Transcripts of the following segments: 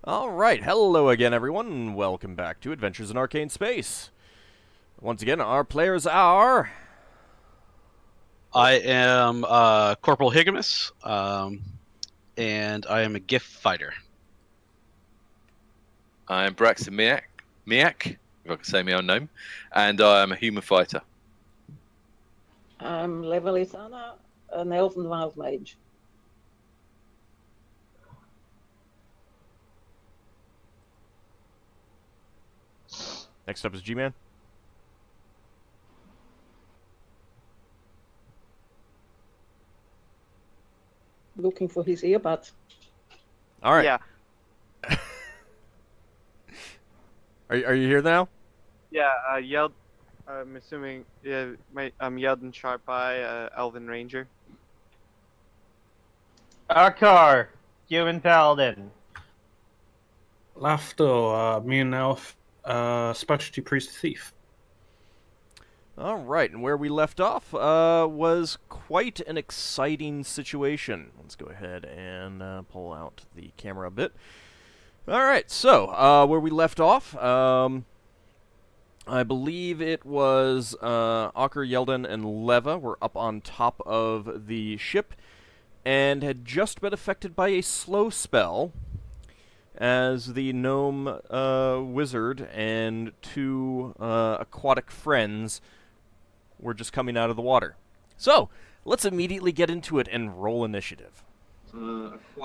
Alright, hello again everyone, welcome back to Adventures in Arcane Space. Once again, our players are... I am Corporal Higgimus, and I am a Giff fighter. I'm Braxon, if I can say my own name, and I'm a human fighter. I'm Levalithana, an elven wild mage. Next up is G-Man. Looking for his earbud. Alright. Yeah. Are you here now? Yeah, I'm assuming, I'm Yeldin Sharp Eye, Elven Ranger. Ockar, human paladin. Lafdul, me and elf, specialty priest thief. Alright, and where we left off was quite an exciting situation. Let's go ahead and pull out the camera a bit. Alright, so, where we left off, I believe it was Ockar, Yeldin, and Leva were up on top of the ship and had just been affected by a slow spell as the gnome wizard and two aquatic friends were just coming out of the water. So, let's immediately get into it and roll initiative.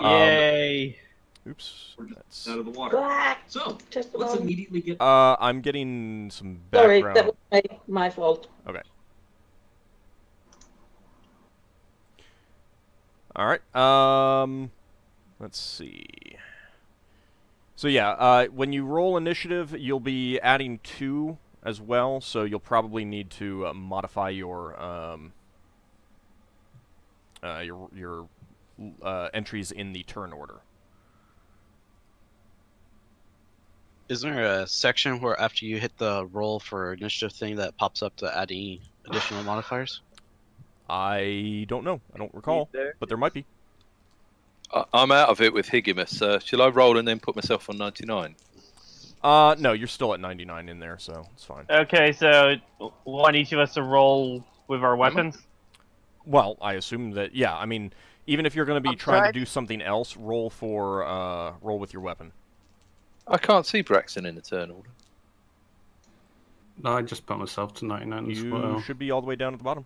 Yay! Oops. That's... out of the water. Ah, So, just let's about. immediately get... I'm getting some Sorry, background. that was my fault. Okay. Alright, let's see. So yeah, when you roll initiative, you'll be adding 2 as well, so you'll probably need to modify your entries in the turn order. Isn't there a section where after you hit the roll for initiative thing that pops up to add any additional modifiers? I don't know. I don't recall, but there might be. I'm out of it with Higgimus. Shall I roll and then put myself on 99? No, you're still at 99 in there, so it's fine. Okay, so want each of us to roll with our weapons? Well, I assume that, yeah, I mean, even if you're going to be trying to do something else, roll with your weapon. I can't see Braxon in the turn order. No, I just put myself to 99 as You well. should be all the way down at the bottom.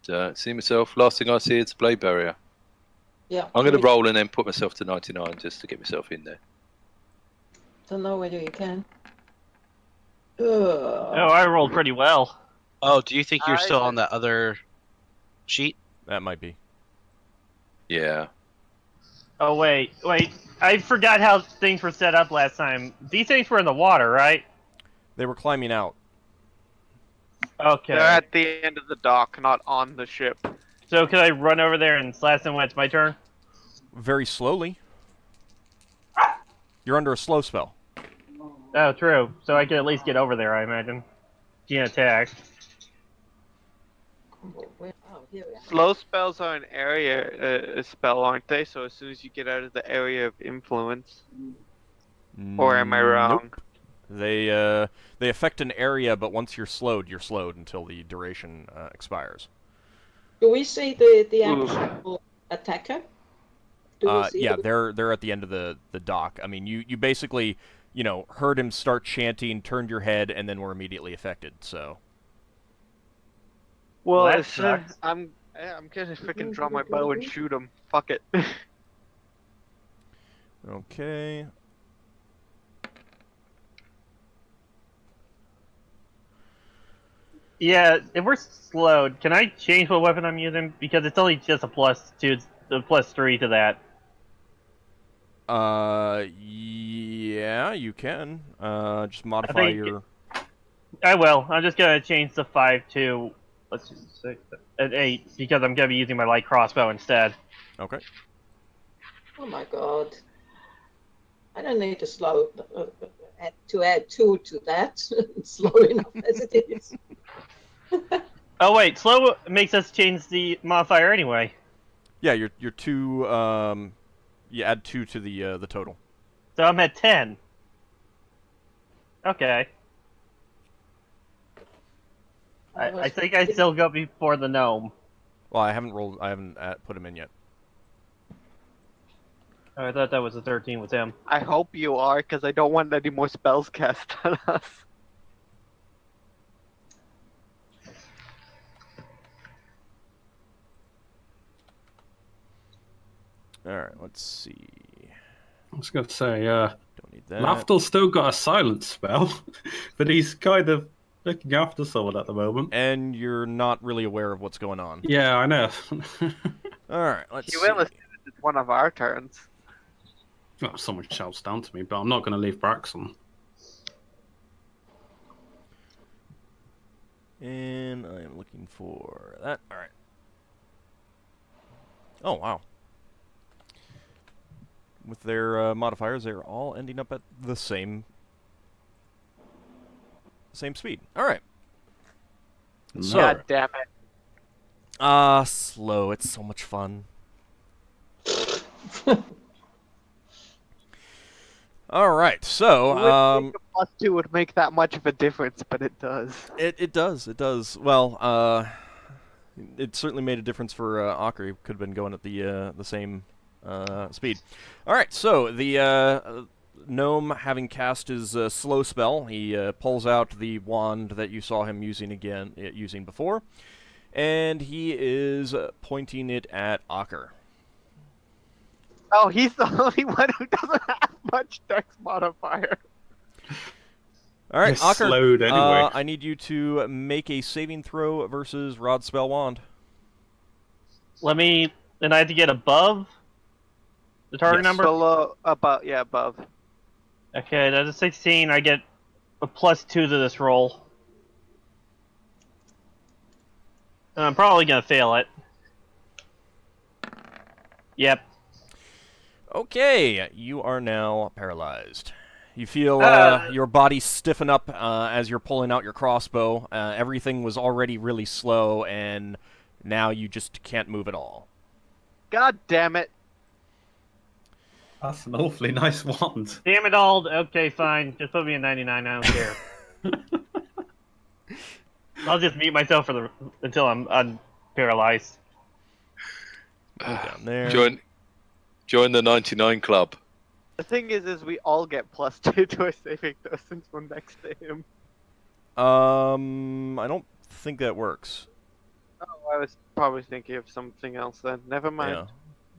Don't see myself. Last thing I see is a blade barrier. Yeah. I'm going to roll and then put myself to 99 just to get myself in there. Don't know whether you can. Oh, I rolled pretty well. Oh, do you think you're still on that other sheet? That might be. Yeah. Oh, wait. I forgot how things were set up last time. These things were in the water, right? They were climbing out. Okay. They're at the end of the dock, not on the ship. So could I run over there and slash them when it's my turn? Very slowly. You're under a slow spell. Oh, true. So I could at least get over there, I imagine. Can't attack. Oh, here we are. Slow spells are an area spell, aren't they? So as soon as you get out of the area of influence. Or am I wrong? Nope. They affect an area, but once you're slowed until the duration expires. Do we see the actual attacker? Do we see Yeah, the... they're at the end of the dock. I mean, you basically, you know, heard him start chanting, turned your head, and then were immediately affected. So. Well, That as soon as sucks. I'm gonna freaking draw my bow and shoot him. Fuck it. Okay. Yeah, if we're slowed, can I change what weapon I'm using? Because it's only just a +2, the +3 to that. Yeah, you can. Just modify think your... I will. I'm just gonna change the 5 to, let's see, 6, 8, because I'm gonna be using my light crossbow instead. Okay. Oh my god. I don't need to add 2 to that. It's slow enough as it is. Oh wait, slow makes us change the modifier anyway. Yeah, your 2, you add 2 to the total. So I'm at 10. Okay. I think I still go before the gnome. Well, I haven't rolled. I haven't put him in yet. Oh, I thought that was a 13 with him. I hope you are, because I don't want any more spells cast on us. All right, let's see. I was going to say, Don't need that. Lafdul's still got a silence spell, but he's kind of looking after someone at the moment. And you're not really aware of what's going on. Yeah, I know. All right, let's He see. will as soon as it's one of our turns. Well, someone shouts down to me, but I'm not going to leave Braxon. And I am looking for that. All right. Oh, wow. With their modifiers, they're all ending up at the same speed. All right. So, God damn it. slow. It's so much fun. All right. So, You would think a +2 would make that much of a difference, but it does. it does. It does. Well, it certainly made a difference for Ockar. He could have been going at the same speed. All right. So the gnome, having cast his slow spell, he pulls out the wand that you saw him using before, and he is pointing it at Ockar. Oh, he's the only one who doesn't have much dex modifier. All right, You're Ockar. slowed anyway. I need you to make a saving throw versus Rod Spell Wand. And I have to get above the target Yes. number? Below, above. Okay, that's a 16. I get a +2 to this roll. And I'm probably going to fail it. Yep. Okay, you are now paralyzed. You feel your body stiffen up as you're pulling out your crossbow. Everything was already really slow, and now you just can't move at all. God damn it. That's an awfully nice wand. Damn it, Ald. Okay, fine. Just put me in 99. I don't care. I'll just mute myself until I'm paralyzed. Down there. Join the 99 club. The thing is we all get +2 to our saving throw since we're next to him. I don't think that works. Oh, I was probably thinking of something else then. Never mind. Yeah.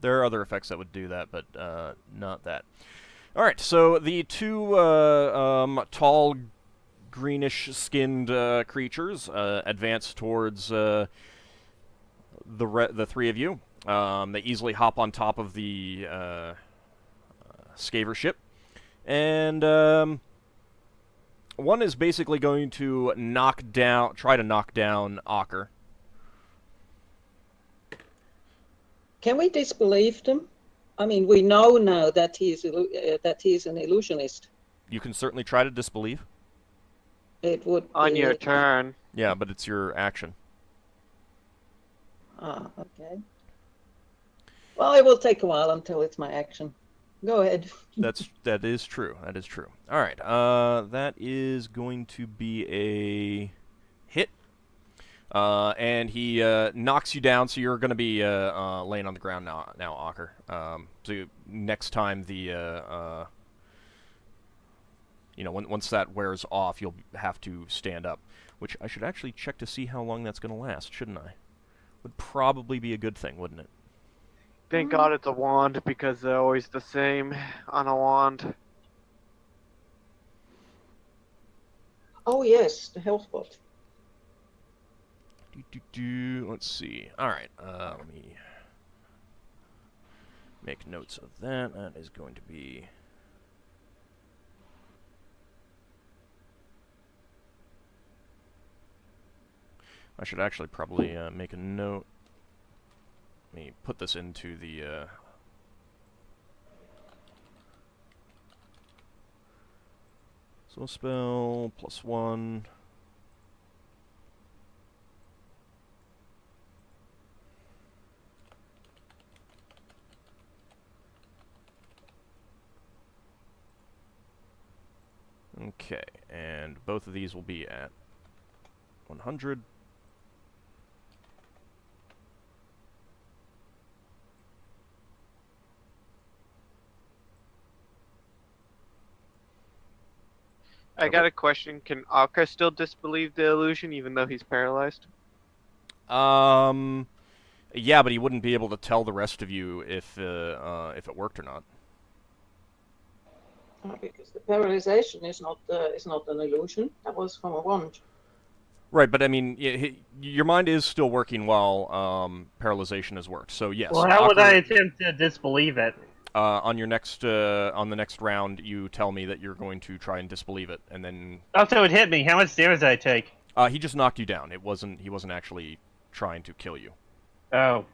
There are other effects that would do that, but not that. All right, so the two tall, greenish-skinned creatures advance towards the three of you. They easily hop on top of the Scavver ship, and one is basically going to try to knock down Ockar. Can we disbelieve them? I mean, we know now that he's an illusionist. You can certainly try to disbelieve. It would On be... your turn. Yeah, but it's your action. Ah, okay. Well, it will take a while until it's my action. Go ahead. That is true. That is true. All right. That is going to be a hit. And he knocks you down, so you're going to be laying on the ground now, Ockar. So next time once that wears off, you'll have to stand up. Which I should actually check to see how long that's going to last, shouldn't I? Would probably be a good thing, wouldn't it? Thank God it's a wand, because they're always the same on a wand. Oh yes, the health bot. Let's see. All right. Let me make notes of that. That is going to be... I should actually probably make a note. Let me put this into the... So spell +1. Okay, and both of these will be at 100. I got a question. Can Ockar still disbelieve the illusion even though he's paralyzed? Yeah, but he wouldn't be able to tell the rest of you if it worked or not. Because the paralyzation is not an illusion. That was from a wand. Right, but I mean, your mind is still working while paralyzation has worked. So yes. Well, how would I attempt to disbelieve it? On your next on the next round, you tell me that you're going to try and disbelieve it, and then. Oh, so it hit me. How much damage did I take? He just knocked you down. He wasn't actually trying to kill you. Oh.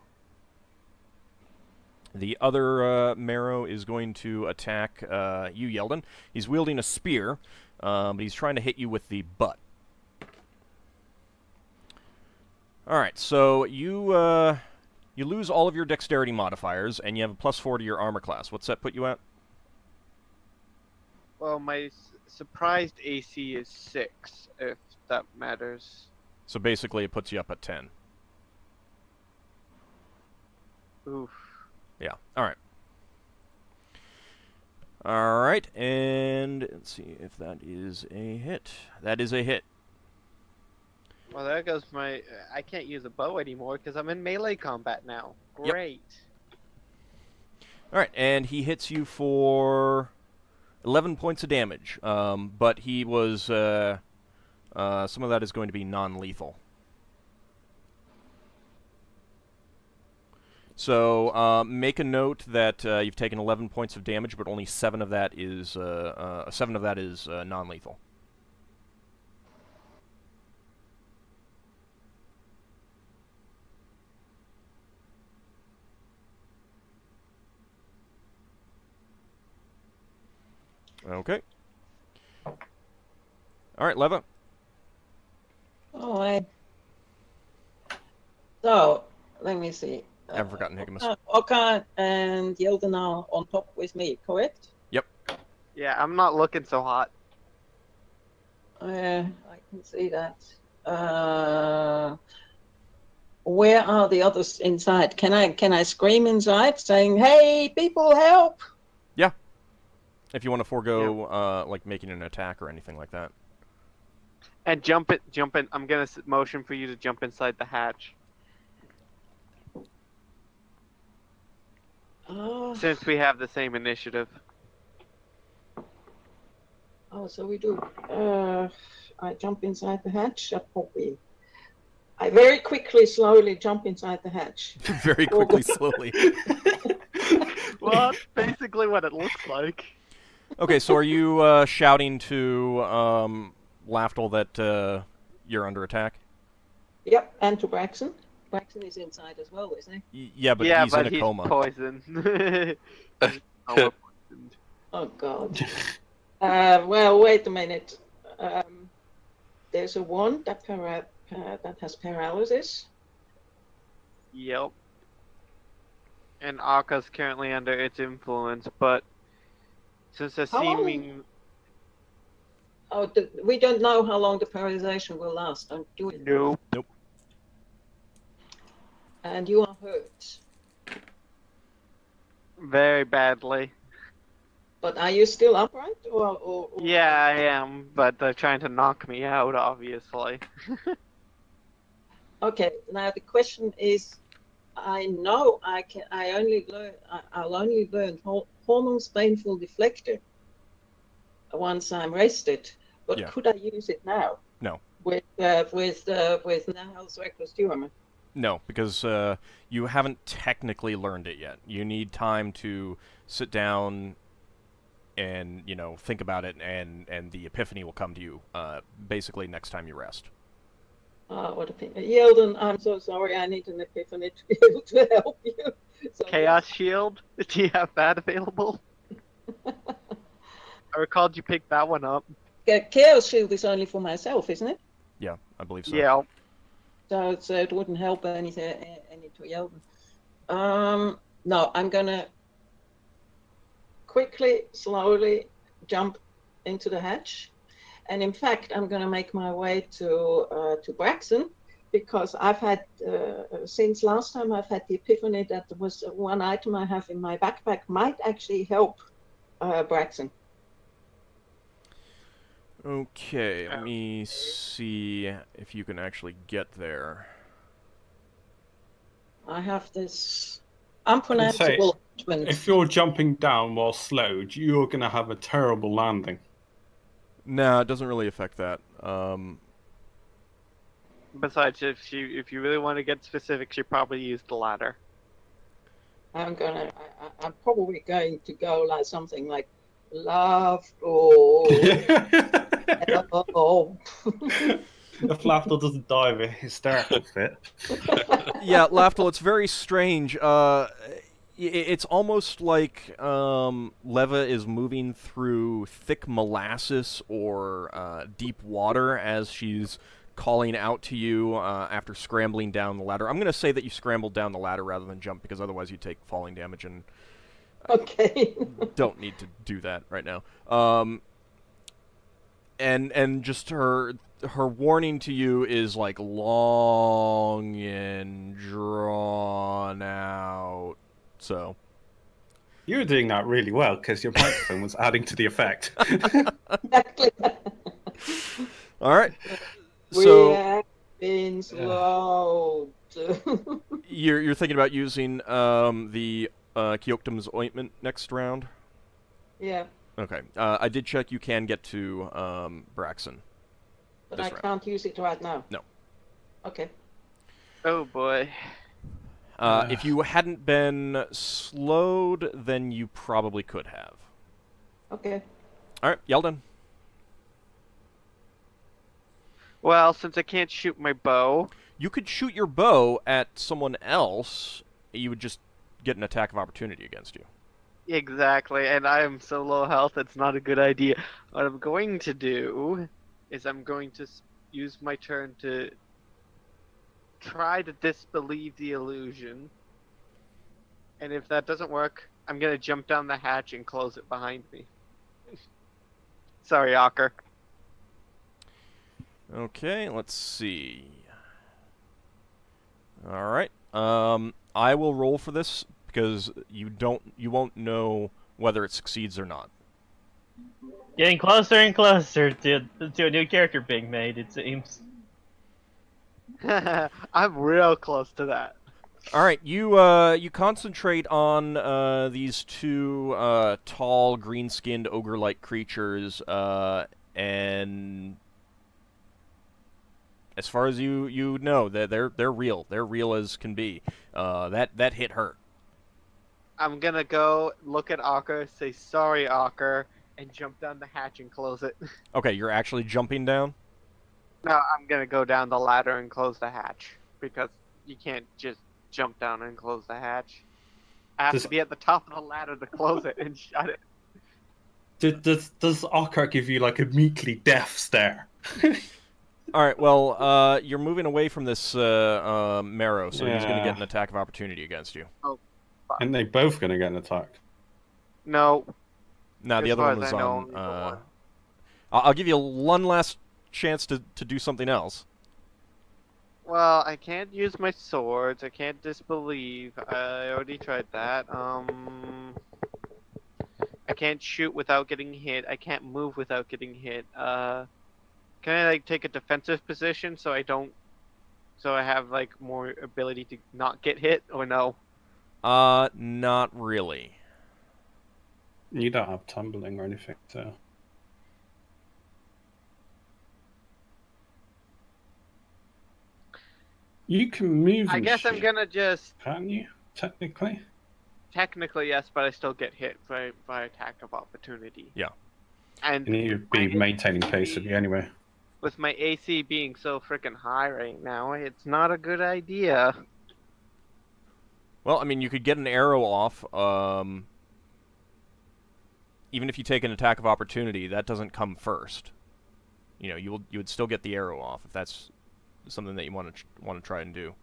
The other Marrow is going to attack you, Yeldin. He's wielding a spear, but he's trying to hit you with the butt. All right, so you lose all of your dexterity modifiers, and you have a +4 to your armor class. What's that put you at? Well, my surprised AC is 6, if that matters. So basically, it puts you up at 10. Oof. Yeah. All right. All right, and let's see if that is a hit. That is a hit. Well, there goes my... I can't use a bow anymore because I'm in melee combat now. Great. Yep. All right, and he hits you for 11 points of damage, but he was... some of that is going to be non-lethal. So make a note that you've taken 11 points of damage, but only 7 of that is non-lethal. Okay. All right, Leva. All right. So let me see. I haven't forgotten Higgimus. Ockar and Yeldin are on top with me, correct? Yep. Yeah, I'm not looking so hot. I can see that. Where are the others inside? Can I scream inside, saying, "Hey, people, help!" Yeah. If you want to forego like making an attack or anything like that. And jump in. I'm gonna motion for you to jump inside the hatch. Since we have the same initiative. Oh, so we do. I jump inside the hatch. I very quickly, slowly jump inside the hatch. Very quickly, slowly. Well, that's basically what it looks like. Okay, so are you shouting to Lafdul that you're under attack? Yep, and to Braxon. Braxon is inside as well, isn't he? Yeah, but he's in a coma. Poisoned. Oh God. Well, wait a minute. There's a wand that has paralysis. Yep. And Akka's currently under its influence, but since a seeming... Oh, we don't know how long the paralyzation will last, do we? Nope. Nope. And you are hurt. Very badly. But are you still upright? Or... Yeah, I am, but they're trying to knock me out, obviously. Okay, now the question is, I know I'll only learn Hormon's Painful Deflector once I'm rested, but could I use it now? No. With Nahal's Reckless Humor? No, because you haven't technically learned it yet. You need time to sit down and, think about it, and the epiphany will come to you basically next time you rest. What a thing. Yeldin, I'm so sorry, I need an epiphany to be able to help you. So Chaos Shield? Do you have that available? I recalled you picked that one up. Chaos Shield is only for myself, isn't it? Yeah, I believe so. Yeah. So it wouldn't help any to Yeldin. No, I'm gonna quickly, slowly jump into the hatch. And in fact, I'm going to make my way to Braxon, because I've had, since last time, I've had the epiphany that there was one item I have in my backpack might actually help Braxon. Okay, let me see if you can actually get there. I have this Say, unpronounceable twins. if you're jumping down while slowed, you're going to have a terrible landing. No, it doesn't really affect that. Besides, if you really want to get specific, she probably used the ladder. I'm probably going to go like something like Lafdul. Oh. If Lafdul doesn't die of a hysterical fit. Yeah, Lafdul, it's very strange. It's almost like Leva is moving through thick molasses or deep water as she's calling out to you after scrambling down the ladder. I'm going to say that you scrambled down the ladder rather than jump, because otherwise you take falling damage, and Okay. don't need to do that right now. And just her warning to you is like long and drawn out. So You were doing that really well, because your microphone was adding to the effect. Exactly. all right. We So have been slowed. you're thinking about using the Keoktum's ointment next round? Yeah, Okay. I did check. You can get to Braxon. but This I round. can't use it right now. No. Okay. Oh boy. If you hadn't been slowed, then you probably could have. Okay. All right, Yeldin. Well, since I can't shoot my bow, You could shoot your bow at someone else. You would just get an attack of opportunity against you. exactly, and I am so low health, it's not a good idea. What I'm going to do is I'm going to use my turn to try to disbelieve the illusion. And if that doesn't work, I'm going to jump down the hatch and close it behind me. Sorry, Ockar. Okay, let's see. All right. I will roll for this because you won't know whether it succeeds or not. Getting closer and closer to a new character being made, it seems. I'm real close to that. All right, you concentrate on these two tall, green-skinned ogre-like creatures, and as far as you know, they're real. They're real as can be. That hit hurt. I'm gonna go look at Ockar, say sorry, Ockar, and jump down the hatch and close it. Okay, you're actually jumping down? No, I'm gonna go down the ladder and close the hatch because you can't just jump down and close the hatch. I have to be at the top of the ladder to close it and shut it. Does Ockar give you like a meekly death stare? All right, well, you're moving away from this marrow, so he's going to Yeah. get an attack of opportunity against you. And they both going to get an attack. No. Now, the As other far one as was I know, on... only the one. I'll give you one last chance to do something else. Well, I can't use my swords. I can't disbelieve. I already tried that. I can't shoot without getting hit. I can't move without getting hit. Can I like take a defensive position so I don't, so I have like more ability to not get hit, or no? Not really. You don't have tumbling or anything, so. You can move. I and guess I'm shoot, gonna just Can't you? Technically. technically yes, but I still get hit by attack of opportunity. Yeah. And You need to be my maintaining pace AC with you anyway. with my AC being so freaking high right now, it's not a good idea. Well, I mean, you could get an arrow off. Even if you take an attack of opportunity, that doesn't come first. You know, you would still get the arrow off if that's something that you want to try and do.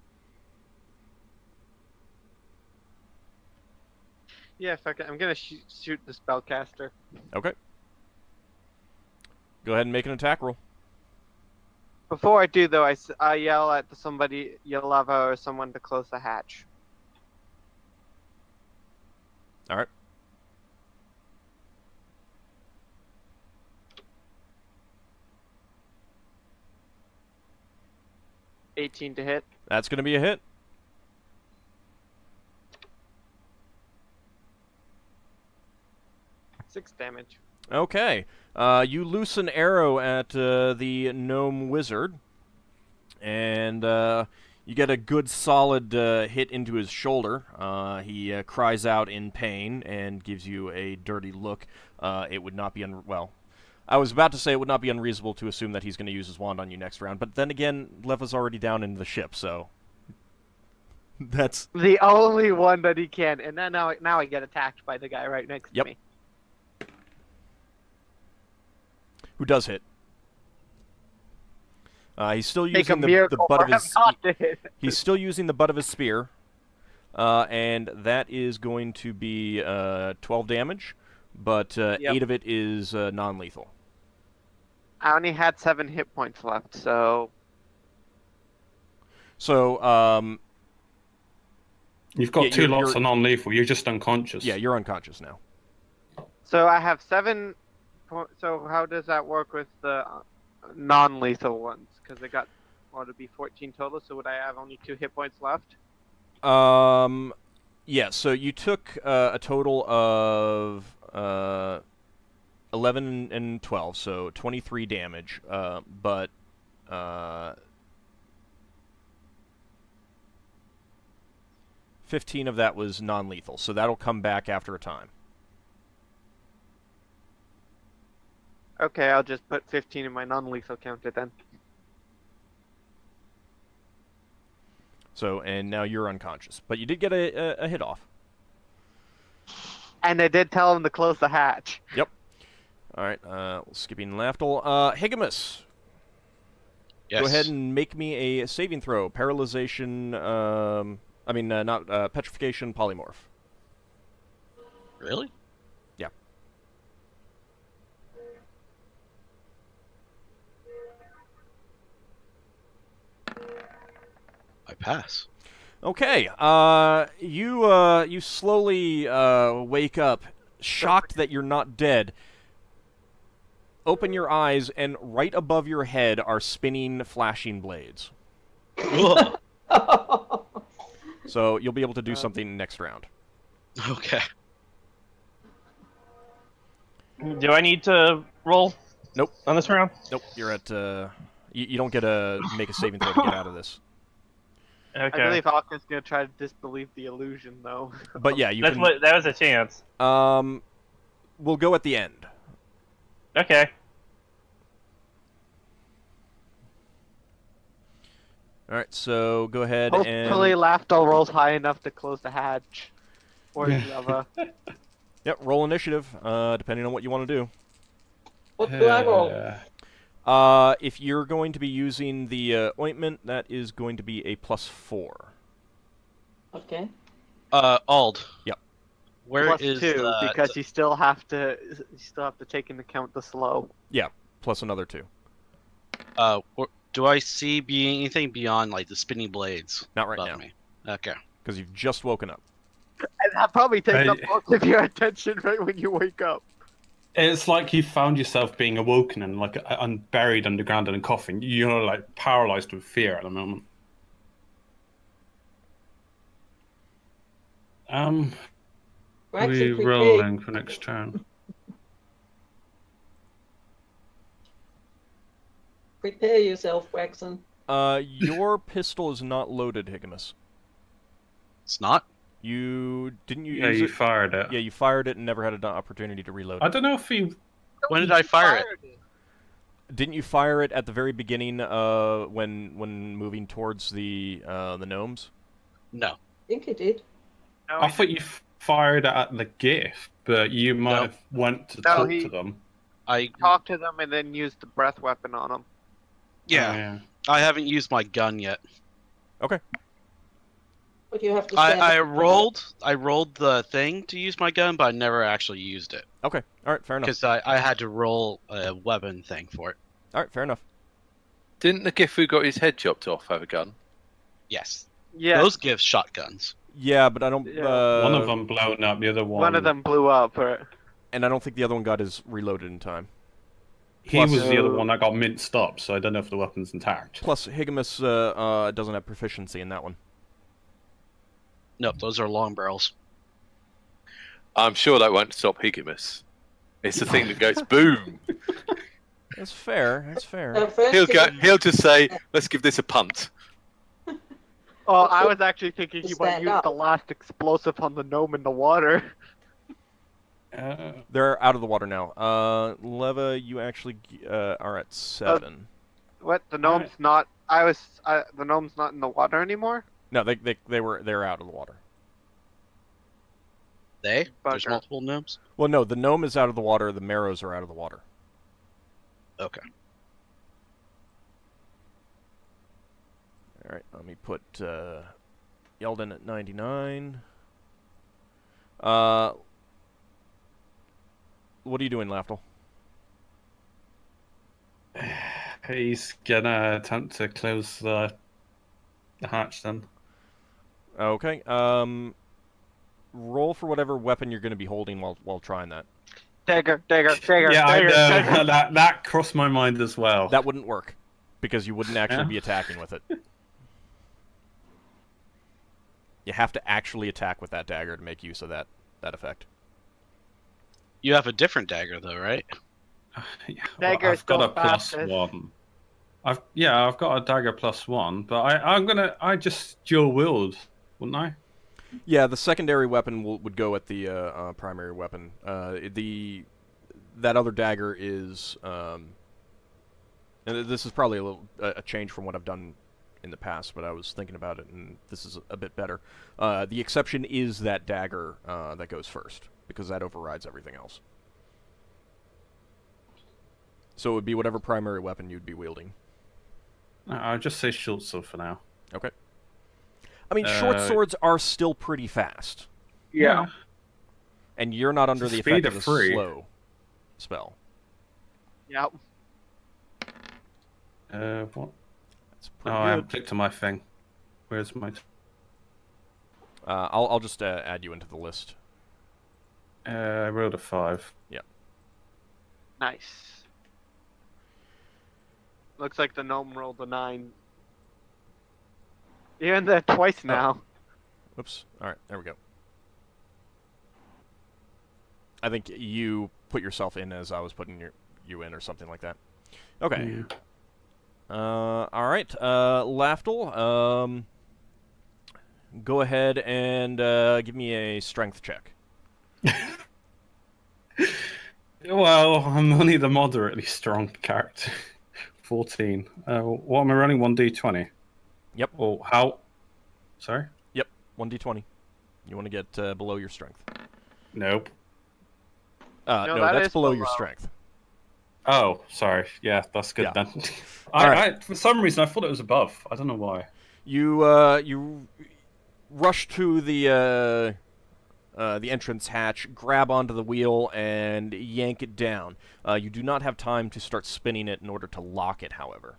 Yeah, fuck it. I'm gonna shoot the spellcaster. Okay. Go ahead and make an attack roll. Before I do, though, I yell at somebody, Yelava or someone to close the hatch. All right. $18 to hit. That's going to be a hit. Six damage. Okay. You loose an arrow at the gnome wizard, and you get a good solid hit into his shoulder. He cries out in pain and gives you a dirty look. It would not be well, I was about to say it would not be unreasonable to assume that he's going to use his wand on you next round, but then again, Leva's already down in the ship, so that's the only one that he can. And then now I get attacked by the guy right next to me. Who does hit? He's still using the butt of his. He's still using the butt of his spear, and that is going to be 12 damage, but 8 of it is non-lethal. I only had 7 hit points left, so. You've got 2 lots of non-lethal. You're just unconscious. Yeah, you're unconscious now. So I have 7. So how does that work with the non-lethal ones? Because I got, to be 14 total. So would I have only 2 hit points left? Yeah. So you took a total of 11 and 12, so 23 damage. But 15 of that was non-lethal, so that'll come back after a time. Okay, I'll just put 15 in my non-lethal counter then. So, and now you're unconscious, but you did get a hit off. And I did tell him to close the hatch. Yep. All right, skipping Lafdul. Higgimus. Yes. Go ahead and make me a saving throw. Paralyzation, not petrification, polymorph. Really? Yeah. I pass. Okay. You slowly wake up, shocked that you're not dead. Open your eyes, and right above your head are spinning, flashing blades. So you'll be able to do something next round. Okay. Do I need to roll? Nope. On this round? Nope. You're at. You don't get to make a saving throw to get out of this. Okay. I believe Ockar's gonna try to disbelieve the illusion, though. But yeah, that was a chance. We'll go at the end. Okay. All right, so go ahead Hopefully and... Lafdul rolls high enough to close the hatch. Or Lava. Yep, roll initiative, depending on what you want to do. What do I roll? If you're going to be using the ointment, that is going to be a +4. Okay. Ald. Yep. Where is +2 because you still have to take into account the slow. Yeah, plus another 2. Do I see anything beyond like the spinning blades? Not right now. Me? Okay. Because you've just woken up. And that probably takes up most of your attention right when you wake up. It's like you found yourself being awoken and like buried underground in a coffin. You're like paralyzed with fear at the moment. Braxon, We're rolling for next turn. Prepare yourself, Braxon. Your pistol is not loaded, Higgimus. It's not? You didn't use Yeah, you it? fired it. Yeah, you fired it and never had an opportunity to reload it. I don't know if you... When did I fire it? Didn't you fire it at the very beginning when moving towards the gnomes? No. I think it did. No, I thought you fired it at the Giff, but you might have went to talk to them. I talked to them and then used the breath weapon on them. Yeah. Oh, yeah. I haven't used my gun yet. Okay. But you have to stand I up. rolled the thing to use my gun, but I never actually used it Okay. All right. Fair enough. because I had to roll a weapon thing for it. All right. Fair enough. Didn't the Giff who got his head chopped off have a gun? Yes. Yeah. Those give shotguns. Yeah, but I don't. Yeah. One of them blown up, the other one. One of them blew up. And I don't think the other one got his reloaded in time. He Plus- was the other one that got minced up, so I don't know if the weapon's intact. Plus, Higgimus doesn't have proficiency in that one. Nope, those are long barrels. I'm sure that won't stop Higgimus. It's the thing that goes boom. That's fair. That's fair. First He'll you go. have He'll just say, "Let's give this a punt." Oh, I was actually thinking you might Stand use up. the last explosive on the gnome in the water. They're out of the water now. Leva, you actually are at 7. What? The gnome's not. The gnome's not in the water anymore. No, they're out of the water. There's Bugger. multiple gnomes? Well, no, the gnome is out of the water. The marrows are out of the water. Okay. All right, let me put Yeldin at 99. What are you doing, Lafdul? He's gonna attempt to close the hatch then. Okay. Roll for whatever weapon you're going to be holding while trying that. Dagger. Yeah, I know. That crossed my mind as well. That wouldn't work because you wouldn't actually be attacking with it. You have to actually attack with that dagger to make use of that effect. You have a different dagger, though, right? Yeah, Daggers I've got a go plus fastest. 1. I've got a dagger plus 1, but I just dual wield, wouldn't I? Yeah, the secondary weapon would go at the primary weapon. That other dagger is, and this is probably a change from what I've done in the past, but I was thinking about it, and this is a bit better. The exception is that dagger that goes first, because that overrides everything else. So it would be whatever primary weapon you'd be wielding. I'll just say short sword for now. Okay. I mean, short swords are still pretty fast. Yeah. And you're not under the Speed effect of of the 3. slow spell. Yep. What? That's Oh, pretty I haven't good. clicked on my thing. Where's my... I'll just add you into the list. I rolled a 5. Nice. Looks like the gnome rolled a 9. You're in there twice now. Oops. All right, there we go. I think you put yourself in as I was putting you in or something like that. Okay. Yeah. All right. Lafdul, go ahead and give me a strength check. Well, I'm only the moderately strong character. 14. What am I running? 1d20? Yep. Oh, how? Sorry? Yep. 1d20. You want to get below your strength. Nope. No, that that's is below your below. strength. Oh, sorry. Yeah, that's good Yeah. then. Alright. For some reason, I thought it was above. I don't know why. You rush to the entrance hatch, grab onto the wheel, and yank it down. You do not have time to start spinning it in order to lock it, however.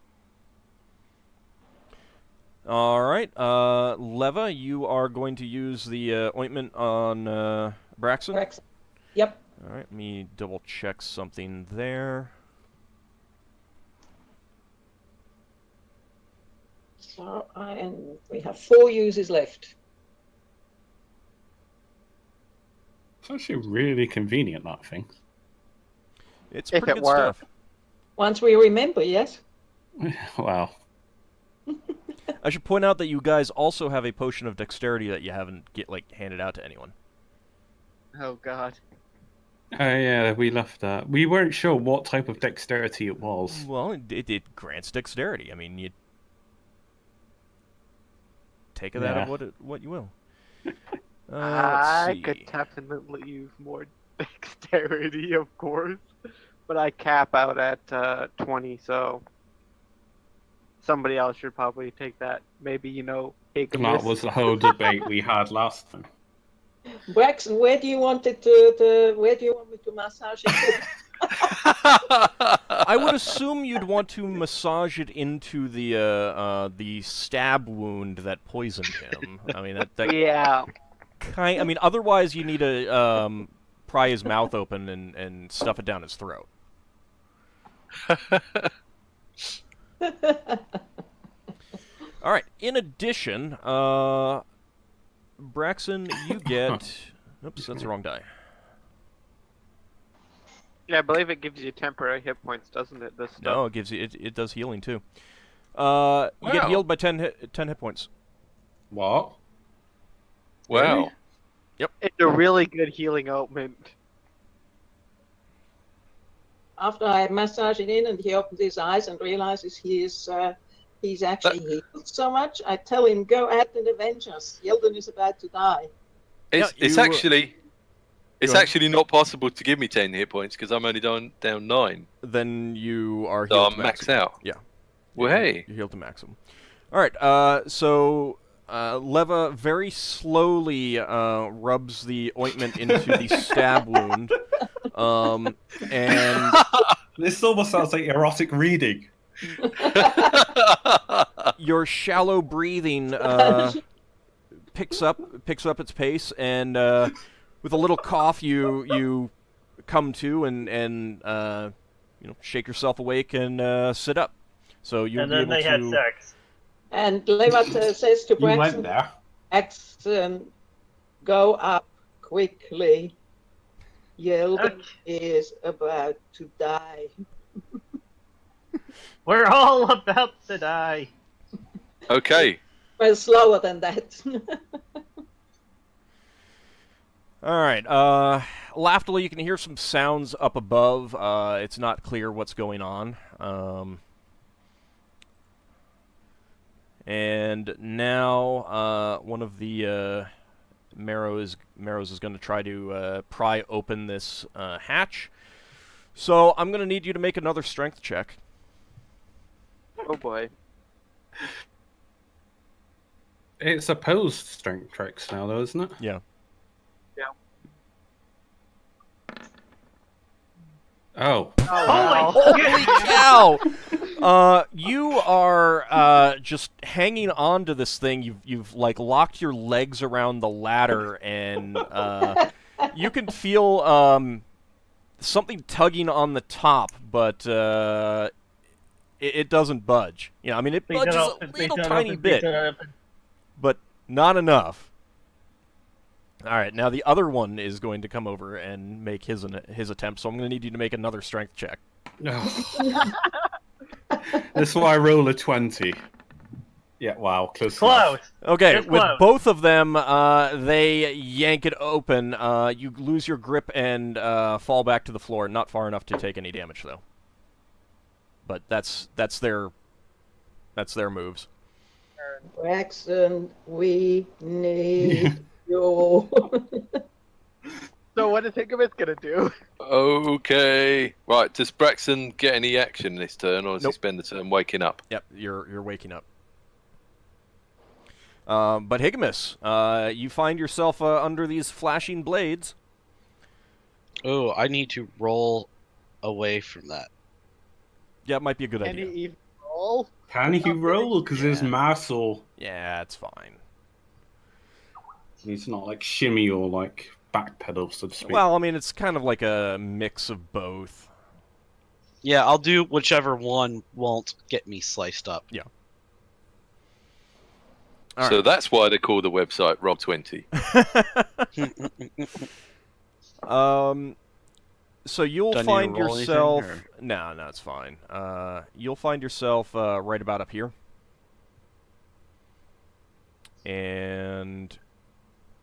All right, Leva, you are going to use the ointment on Braxon. Braxon. Yep. All right, let me double check something there. So we have 4 users left. It's actually really convenient, that thing. It's If pretty it good were. stuff. Once we remember, yes. Wow. I should point out that you guys also have a potion of dexterity that you haven't handed out to anyone. Oh god. Oh, yeah, we left that. We weren't sure what type of dexterity it was. Well, it grants dexterity. I mean, you take of that of what you will. I Let's could see. definitely use more dexterity, of course, but I cap out at 20, so somebody else should probably take that. Maybe, That was the whole debate we had last time. Braxon, where do you want it where do you want me to massage it? I would assume you'd want to massage it into the stab wound that poisoned him. I mean, that Yeah. I mean, otherwise you need to pry his mouth open and stuff it down his throat. All right. In addition, Braxon, you get. Oops, that's the wrong die. Yeah, I believe it gives you temporary hit points, doesn't it? This stuff. No, it gives you. It does healing too. You get healed by 10 hit points. What? Wow. Yep. It's a really good healing ointment. After I massage it in and he opens his eyes and realizes he's actually healed so much, I tell him, go ahead and avenge us. Yeldin is about to die. It's actually not possible to give me 10 hit points because I'm only down 9. Then you are So healed I'm to maxed maximum. out. Yeah. Well, hey. You're healed to maximum. All right. So Leva very slowly rubs the ointment into the stab wound, and This almost sounds like erotic reading. your shallow breathing picks up its pace, and with a little cough, you come to and shake yourself awake and sit up. So you'll And be then able they to. had sex. And Levat says to You went Braxon, there. Braxon, go up quickly. Yeldin Okay. is about to die. We're all about to die. Okay. Well, slower than that. All right. Lafdul, you can hear some sounds up above. It's not clear what's going on. And now one of the Marrows is going to try to pry open this hatch. So I'm going to need you to make another strength check. Oh boy. It's opposed strength checks now, though, isn't it? Yeah. Oh. Holy cow! You are just hanging on to this thing. You've like locked your legs around the ladder, and you can feel something tugging on the top, but it doesn't budge. You know, I mean, it budges a little tiny bit, but not enough. All right, now the other one is going to come over and make his attempt, so I'm going to need you to make another strength check. Oh. This is why I roll a 20. Yeah, wow, close. Close. Okay, Just with close. both of them, they yank it open. You lose your grip and fall back to the floor. Not far enough to take any damage, though. But that's their moves. Braxon, we need you. So what is Higgimus gonna do? Okay. Right, does Braxon get any action this turn, or does he Nope. spend the turn waking up? Yep, you're waking up. But Higgimus, you find yourself under these flashing blades. Oh, I need to roll away from that. Yeah, it might be a good Can he idea. even roll? Can he roll? Because his Yeah. muscle Yeah, it's fine. needs not like shimmy or like backpedal, so to speak. Well, I mean, it's kind of like a mix of both. Yeah, I'll do whichever one won't get me sliced up. All So right. that's why they call the website Rob20. So you'll Do I need to find roll yourself. anything, No, it's fine. You'll find yourself right about up here, and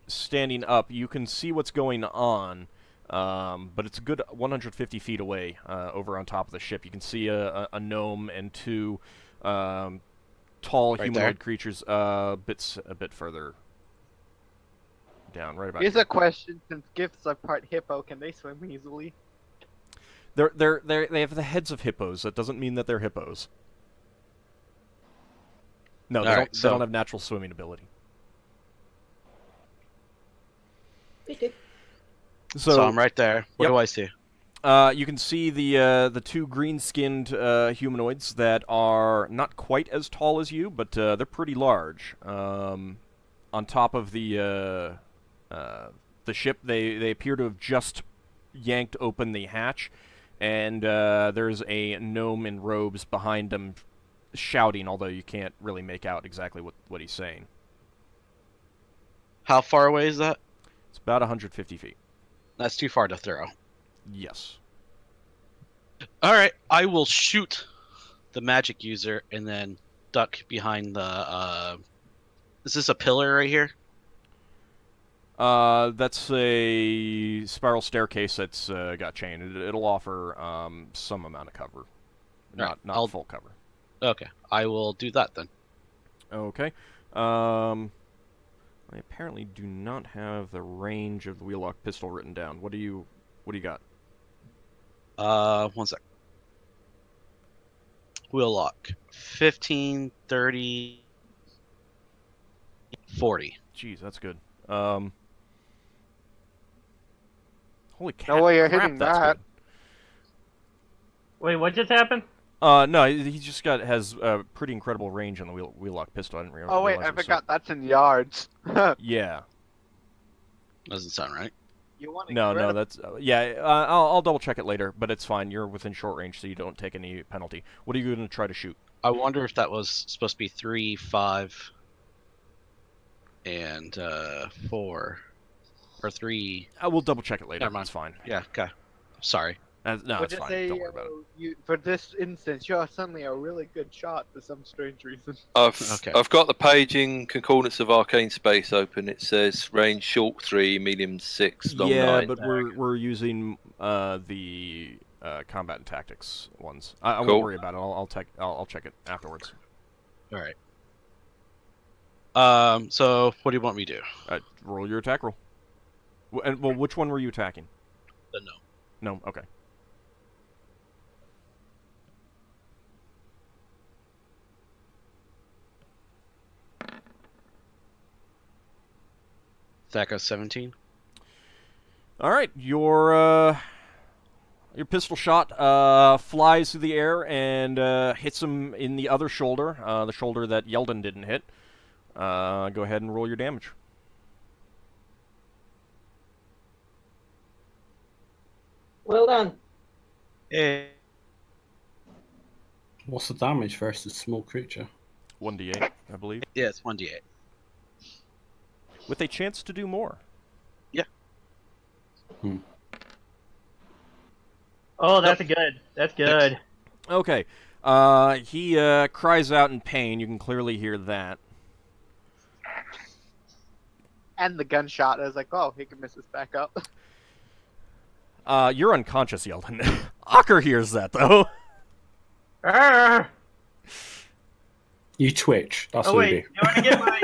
standing up, you can see what's going on. But it's a good 150 feet away, over on top of the ship. You can see a gnome and two tall Right humanoid there? creatures, a bit further down, right about Here's here. a question: since Giff's are part hippo, can they swim easily? They have the heads of hippos. That doesn't mean that they're hippos. No, they All don't. right, They so- don't have natural swimming ability. So I'm right there. What do I see? You can see the two green-skinned humanoids that are not quite as tall as you, but they're pretty large. On top of the ship, they appear to have just yanked open the hatch, and there's a gnome in robes behind them shouting, although you can't really make out exactly what he's saying. How far away is that? It's about 150 feet. That's too far to throw. Yes. Alright, I will shoot the magic user and then duck behind the... Is this a pillar right here? That's a spiral staircase that's got chain. It'll offer some amount of cover. Not full cover. Okay, I will do that then. Okay. I apparently do not have the range of the wheellock pistol written down. What do you got? 1 sec. Wheellock. 15, 30, 40. Jeez, that's good. Holy cow! No way you're crap, hitting that's that. good. Wait, what just happened? No, he just has a pretty incredible range on the wheellock pistol. I didn't realize. Oh wait, I forgot. That's in yards. Yeah. Doesn't sound right. You want No, that's yeah. I'll double check it later, but it's fine. You're within short range, so you don't take any penalty. What are you going to try to shoot? I wonder if that was supposed to be 3, 5, and 4, or 3. I will double check it later. Never mind. It's fine. Yeah. Okay. Sorry. No, it's fine. Don't worry about it. For this instance, you're suddenly a really good shot for some strange reason. I've got the paging concordance of arcane space open. It says range short 3, medium 6, long 9. Yeah, but we're using the combat and tactics ones. I won't worry about it. I'll check it afterwards. All right. So what do you want me to do? Roll your attack roll. Well, which one were you attacking? No. No. Okay. Attack of 17. All right, your pistol shot flies through the air and hits him in the other shoulder, the shoulder that Yeldin didn't hit. Go ahead and roll your damage. Well done. Hey. What's the damage versus small creature? 1d8, I believe. Yeah, it's 1d8. With a chance to do more. Yeah. Oh, that's good. That's good. Okay. He cries out in pain. You can clearly hear that. And the gunshot, I was like, oh, he can miss us back up. You're unconscious, Yeldin. Ockar hears that, though. You twitch. That's Oh what wait, you do I get my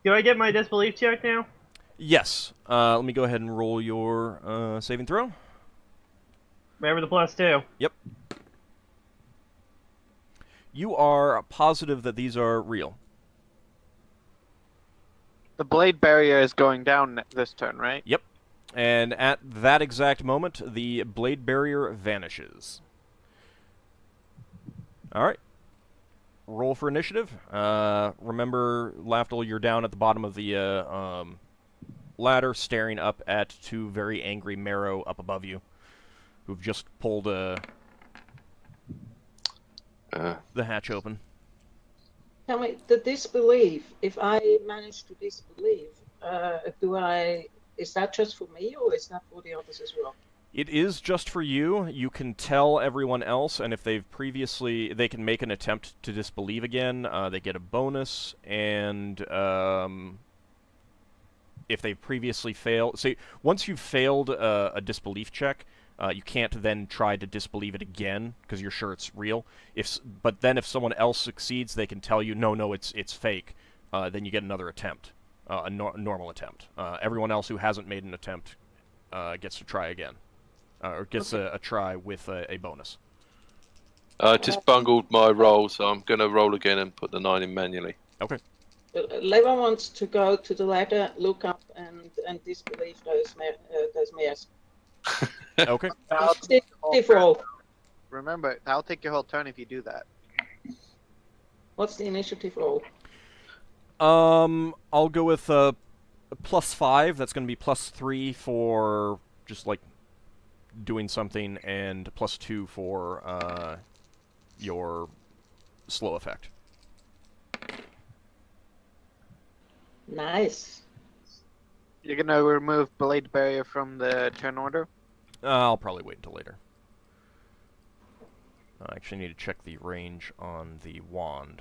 do I get my disbelief check now? Yes. Let me go ahead and roll your saving throw. Remember the +2. Yep. You are positive that these are real. The blade barrier is going down this turn, right? Yep. And at that exact moment, the blade barrier vanishes. Alright. Roll for initiative. Remember, Lafdul, you're down at the bottom of the ladder, staring up at two very angry Marrow up above you, who've just pulled the hatch open. Tell me, the disbelief, if I manage to disbelieve, is that just for me or is that for the others as well? It is just for you. You can tell everyone else, and if they've previously, they can make an attempt to disbelieve again. They get a bonus, and if they've previously failed, see, once you've failed a disbelief check, you can't then try to disbelieve it again because you're sure it's real. But then if someone else succeeds, they can tell you, no, it's fake. Then you get another attempt, a normal attempt. Everyone else who hasn't made an attempt gets to try again. Or gets a try with a bonus. I just bungled my roll, so I'm going to roll again and put the 9 in manually. Okay. Leva wants to go to the ladder, look up, and disbelieve those mares. Okay. Initiative roll. Remember, that'll take your whole turn if you do that. What's the initiative roll? I'll go with +5. That's going to be +3 for just like doing something, and +2 for your slow effect. Nice. You're gonna remove Blade Barrier from the turn order? I'll probably wait until later. I actually need to check the range on the wand.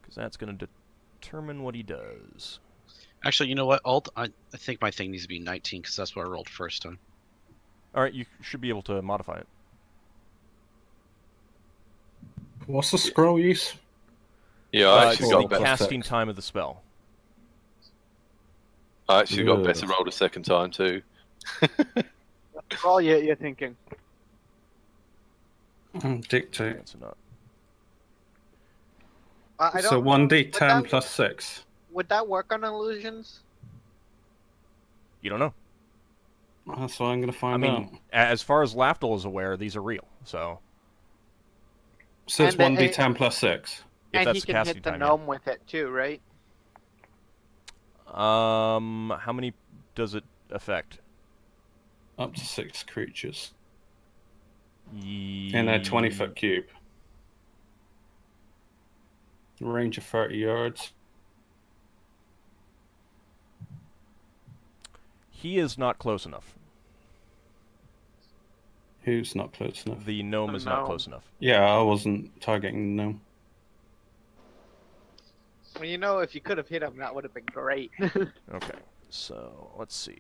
Because that's going to determine what he does. Actually, you know what? I think my thing needs to be 19 because that's what I rolled first time. Alright, you should be able to modify it. What's the scroll use? Yeah, I It's actually the got better. casting time of the spell. I actually got better roll the second time too. All you're thinking. Dictate. That's not. I don't, So 1d10 that- plus 6. Would that work on illusions? You don't know. That's what I'm going to I find out. mean, as far as Lafdul is aware, these are real. So, So it's and 1d10 plus 6. if And that's he the can casting hit the time, gnome with it too, right? yeah. How many does it affect? Up to 6 creatures. In In a 20-foot cube. Range of 30 yards. He is not close enough. Who's not close enough? The gnome The is not gnome. close enough. Yeah, I wasn't targeting the gnome. Well, you know, if you could have hit him, that would have been great. Okay, so let's see.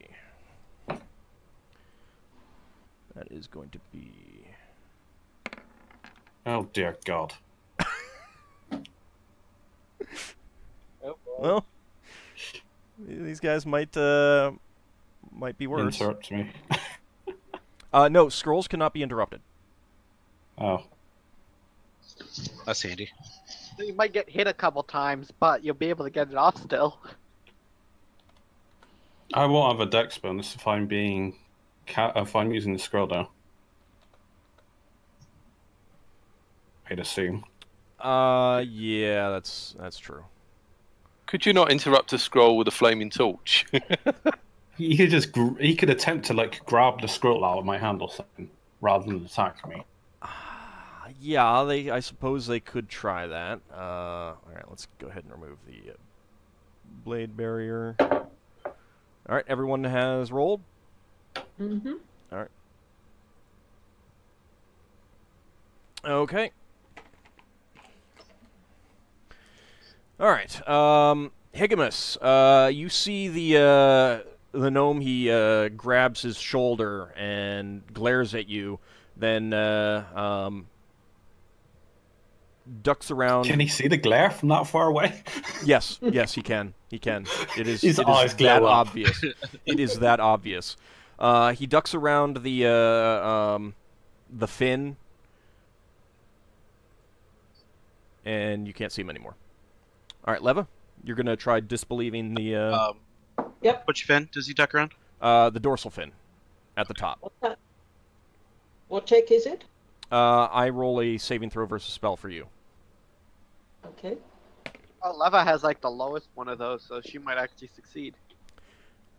That is going to be... Oh dear God. Well, these guys might be worse. Interrupt me. No, scrolls cannot be interrupted. Oh. That's handy. You might get hit a couple times, but you'll be able to get it off still. I won't have a dex bonus if I'm being if I'm using the scroll now. I'd assume. Yeah, that's true. Could you not interrupt a scroll with a flaming torch? He could just he could attempt to like grab the scroll out of my hand or something rather than attack me. Yeah, I suppose they could try that. All right, let's go ahead and remove the blade barrier. All right, everyone has rolled. Mm-hmm. All right. Okay. All right. Higgimus, you see the gnome. He grabs his shoulder and glares at you. Then ducks around. Can he see the glare from that far away? Yes, yes, he can. He can. It is. His it eyes is glow that up. obvious. It is that obvious. He ducks around the fin, and you can't see him anymore. All right, Leva, you're gonna try disbelieving the Yep. Which fin does he duck around? the dorsal fin at the top. What's that? What check is it? I roll a saving throw versus spell for you. Okay. Oh, Leva has like the lowest one of those, so she might actually succeed.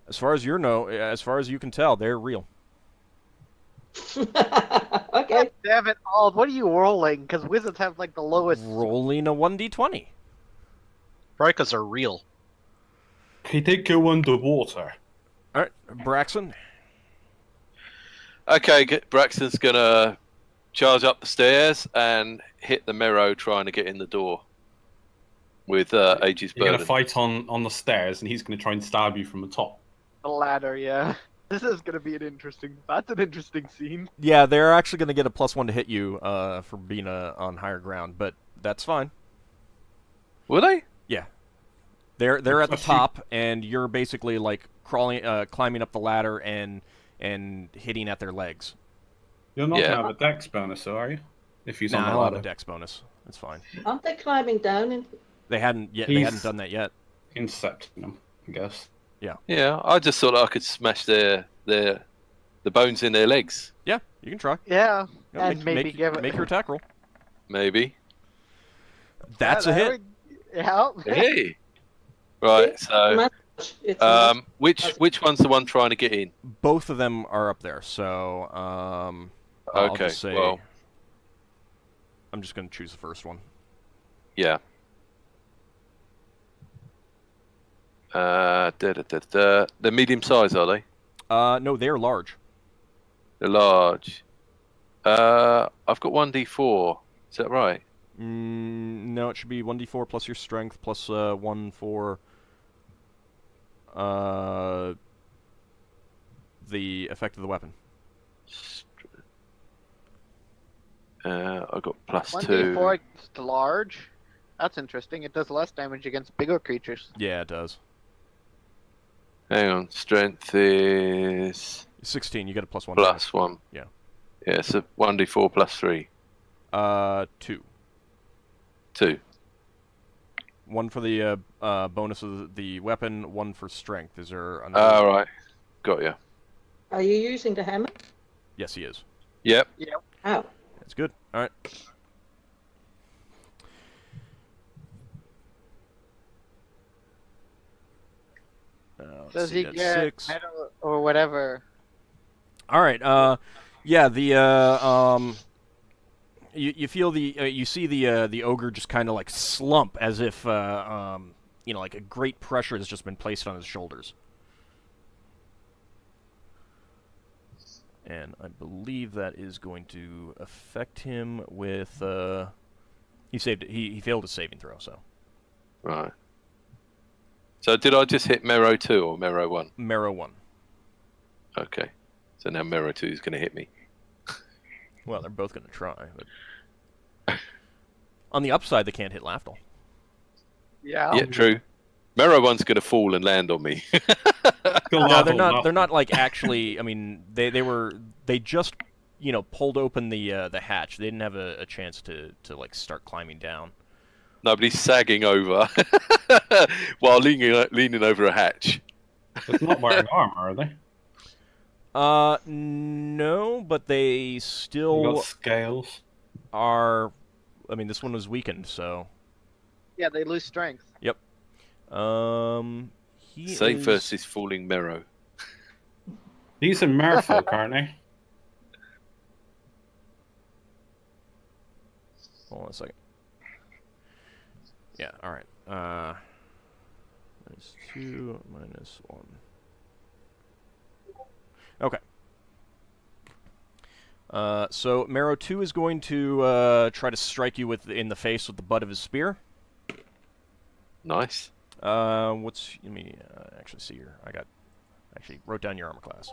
As far as you can tell, they're real. Okay. Damn it, all! What are you rolling? Because wizards have like the lowest. Rolling a 1d20. Probably because they're real. He did go underwater. All right, Braxon. Okay, Braxton's gonna charge up the stairs and hit the Mero trying to get in the door with Aegis You're Burden. gonna fight on the stairs, and he's gonna try and stab you from the top. The ladder, yeah. This is gonna be that's an interesting scene. Yeah, they're actually going to get a +1 to hit you for being on higher ground, but that's fine. Will they? Yeah, they're at the Plus you- top, and you're basically like climbing up the ladder and hitting at their legs. You're not Yeah. gonna have a dex bonus, though, are you? if he's Nah, on the I'll have a ladder. dex bonus. That's fine. Aren't they climbing down? They hadn't yet. They He's- hadn't done that yet. Incepting them, I guess. Yeah, I just thought I could smash the bones in their legs. Yeah, you can try. Yeah, Yeah, and maybe give it. make your attack roll. Maybe. That's a hit. Yeah. Hey. Right. So, It's which one's the one trying to get in? Both of them are up there. So, I'll Okay, just say. well- I'm just going to choose the first one. Yeah. They're medium size, are they? No, they are large. They're large. I've got 1d4. Is that right? No, it should be 1d4 plus your strength plus 1 for the effect of the weapon. I got plus 2. 1d4 against large. That's interesting. It does less damage against bigger creatures. Yeah, it does. Hang on. Strength is 16. You get a plus 1. plus 1. Yeah. Yeah, so 1d4 plus 3. 2. 2. 1 for the bonus of the weapon. 1 for strength. Is there another? All right. Got you. Are you using the hammer? Yes, he is. Yep. How? That's good. All right. Let's Does see, he that's get 6. metal or whatever? All right. Yeah. You feel you see the ogre just kind of like slump as if like a great pressure has just been placed on his shoulders. And I believe that is going to affect him with he failed his saving throw, so. Right. So did I just hit Mero 2 or Mero 1? Mero 1. Okay. So now Mero 2 is going to hit me. Well, they're both going to try, but on the upside, they can't hit Lafdul. Yeah. Yeah, true. Mero 1's going to fall and land on me. No, they're not. They're not like actually. I mean, they just pulled open the hatch. They didn't have a chance to like start climbing down. Nobody's sagging over while leaning over a hatch. They're not wearing armor, are they? No, but they They still got scales. are. I mean, this one was weakened, so. Yeah, they lose strength. Yep. He Safe is... versus falling Mero. These are merfolk, aren't they? Hold on a second. Yeah. All right. Minus 2, minus 1. Okay. So Mero 2 is going to try to strike you in the face with the butt of his spear. Nice. Let me actually see here. I wrote down your armor class.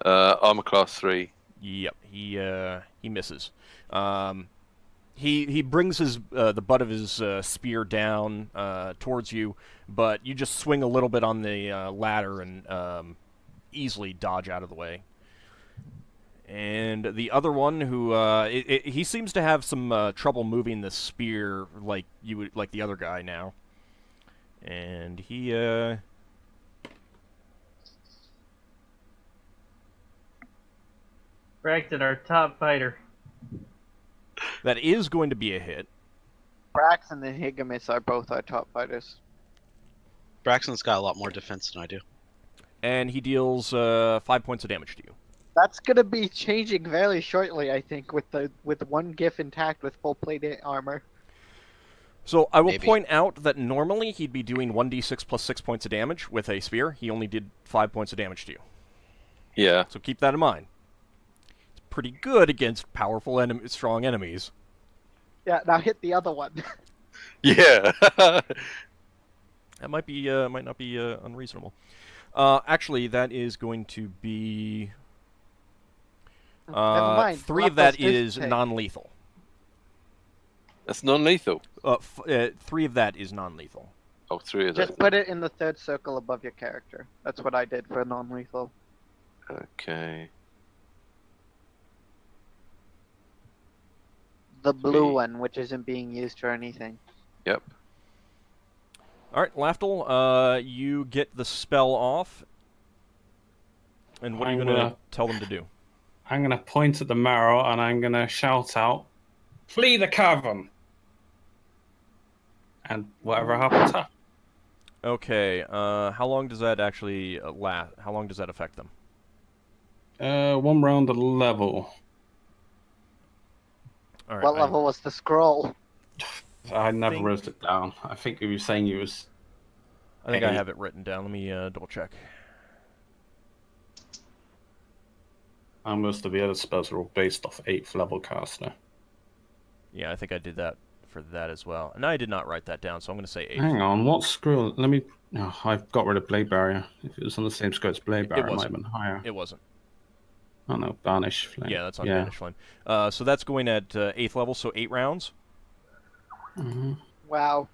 Armor class 3. Yep, he misses. He brings the butt of his spear down towards you, but you just swing a little bit on the ladder and easily dodge out of the way. And the other one, who he seems to have some trouble moving the spear like the other guy now. And he Braxon, our top fighter. that is going to be a hit. Braxon and Higgimus are both our top fighters. Braxton's got a lot more defense than I do. And he deals 5 points of damage to you. That's gonna be changing very shortly, I think, with one Giff intact with full plate armor. So I will Maybe. point out that normally he'd be doing 1d6 plus 6 points of damage with a spear. He only did 5 points of damage to you. Yeah. So keep that in mind. It's pretty good against powerful, strong enemies. Yeah, now hit the other one. Yeah. That might not be unreasonable. Actually, that is going to be Never mind. 3 of Left that us is take. non-lethal. That's non-lethal. 3 of that is non-lethal. Oh, 3 of them. Just put it in the third circle above your character. That's what I did for non-lethal. Okay. The blue one, which isn't being used for anything. Yep. All right, Lafdul, you get the spell off. And what are you going to tell them to do? I'm going to point at the marrow and I'm going to shout out, "Flee the cavern!" And whatever happens, happens. Okay, how long does that actually last? How long does that affect them? 1 round a level. All right, What level was the scroll? I never wrote it down. I think you were saying it was... I think I have it written down. Let me double check. And most of the other spells are all based off 8th level caster. Yeah, I think I did that for that as well. And I did not write that down, so I'm going to say 8. Hang on, what scroll? Let me... Oh, I've got rid of Blade Barrier. If it was on the same scroll as Blade Barrier, it might have been higher. It wasn't. Oh no, Banish Flame. Yeah, that's on Banish Flame. So that's going at 8th level, so 8 rounds. Mm-hmm. Wow.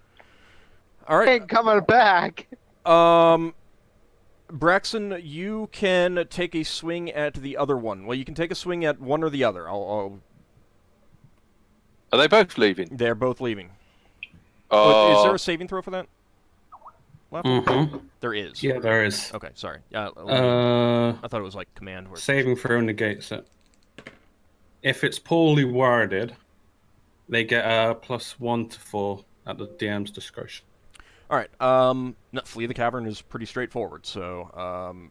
All right. Ain't coming back. Braxon, you can take a swing at the other one. Well, you can take a swing at one or the other. Are they both leaving? They're both leaving. Oh. Is there a saving throw for that? Mm-hmm. There is. Yeah, there is. Okay, sorry. I thought it was like command word. Saving throw negates it. If it's poorly worded, they get a +1 to 4 at the DM's discretion. All right. No, flee the cavern is pretty straightforward. So.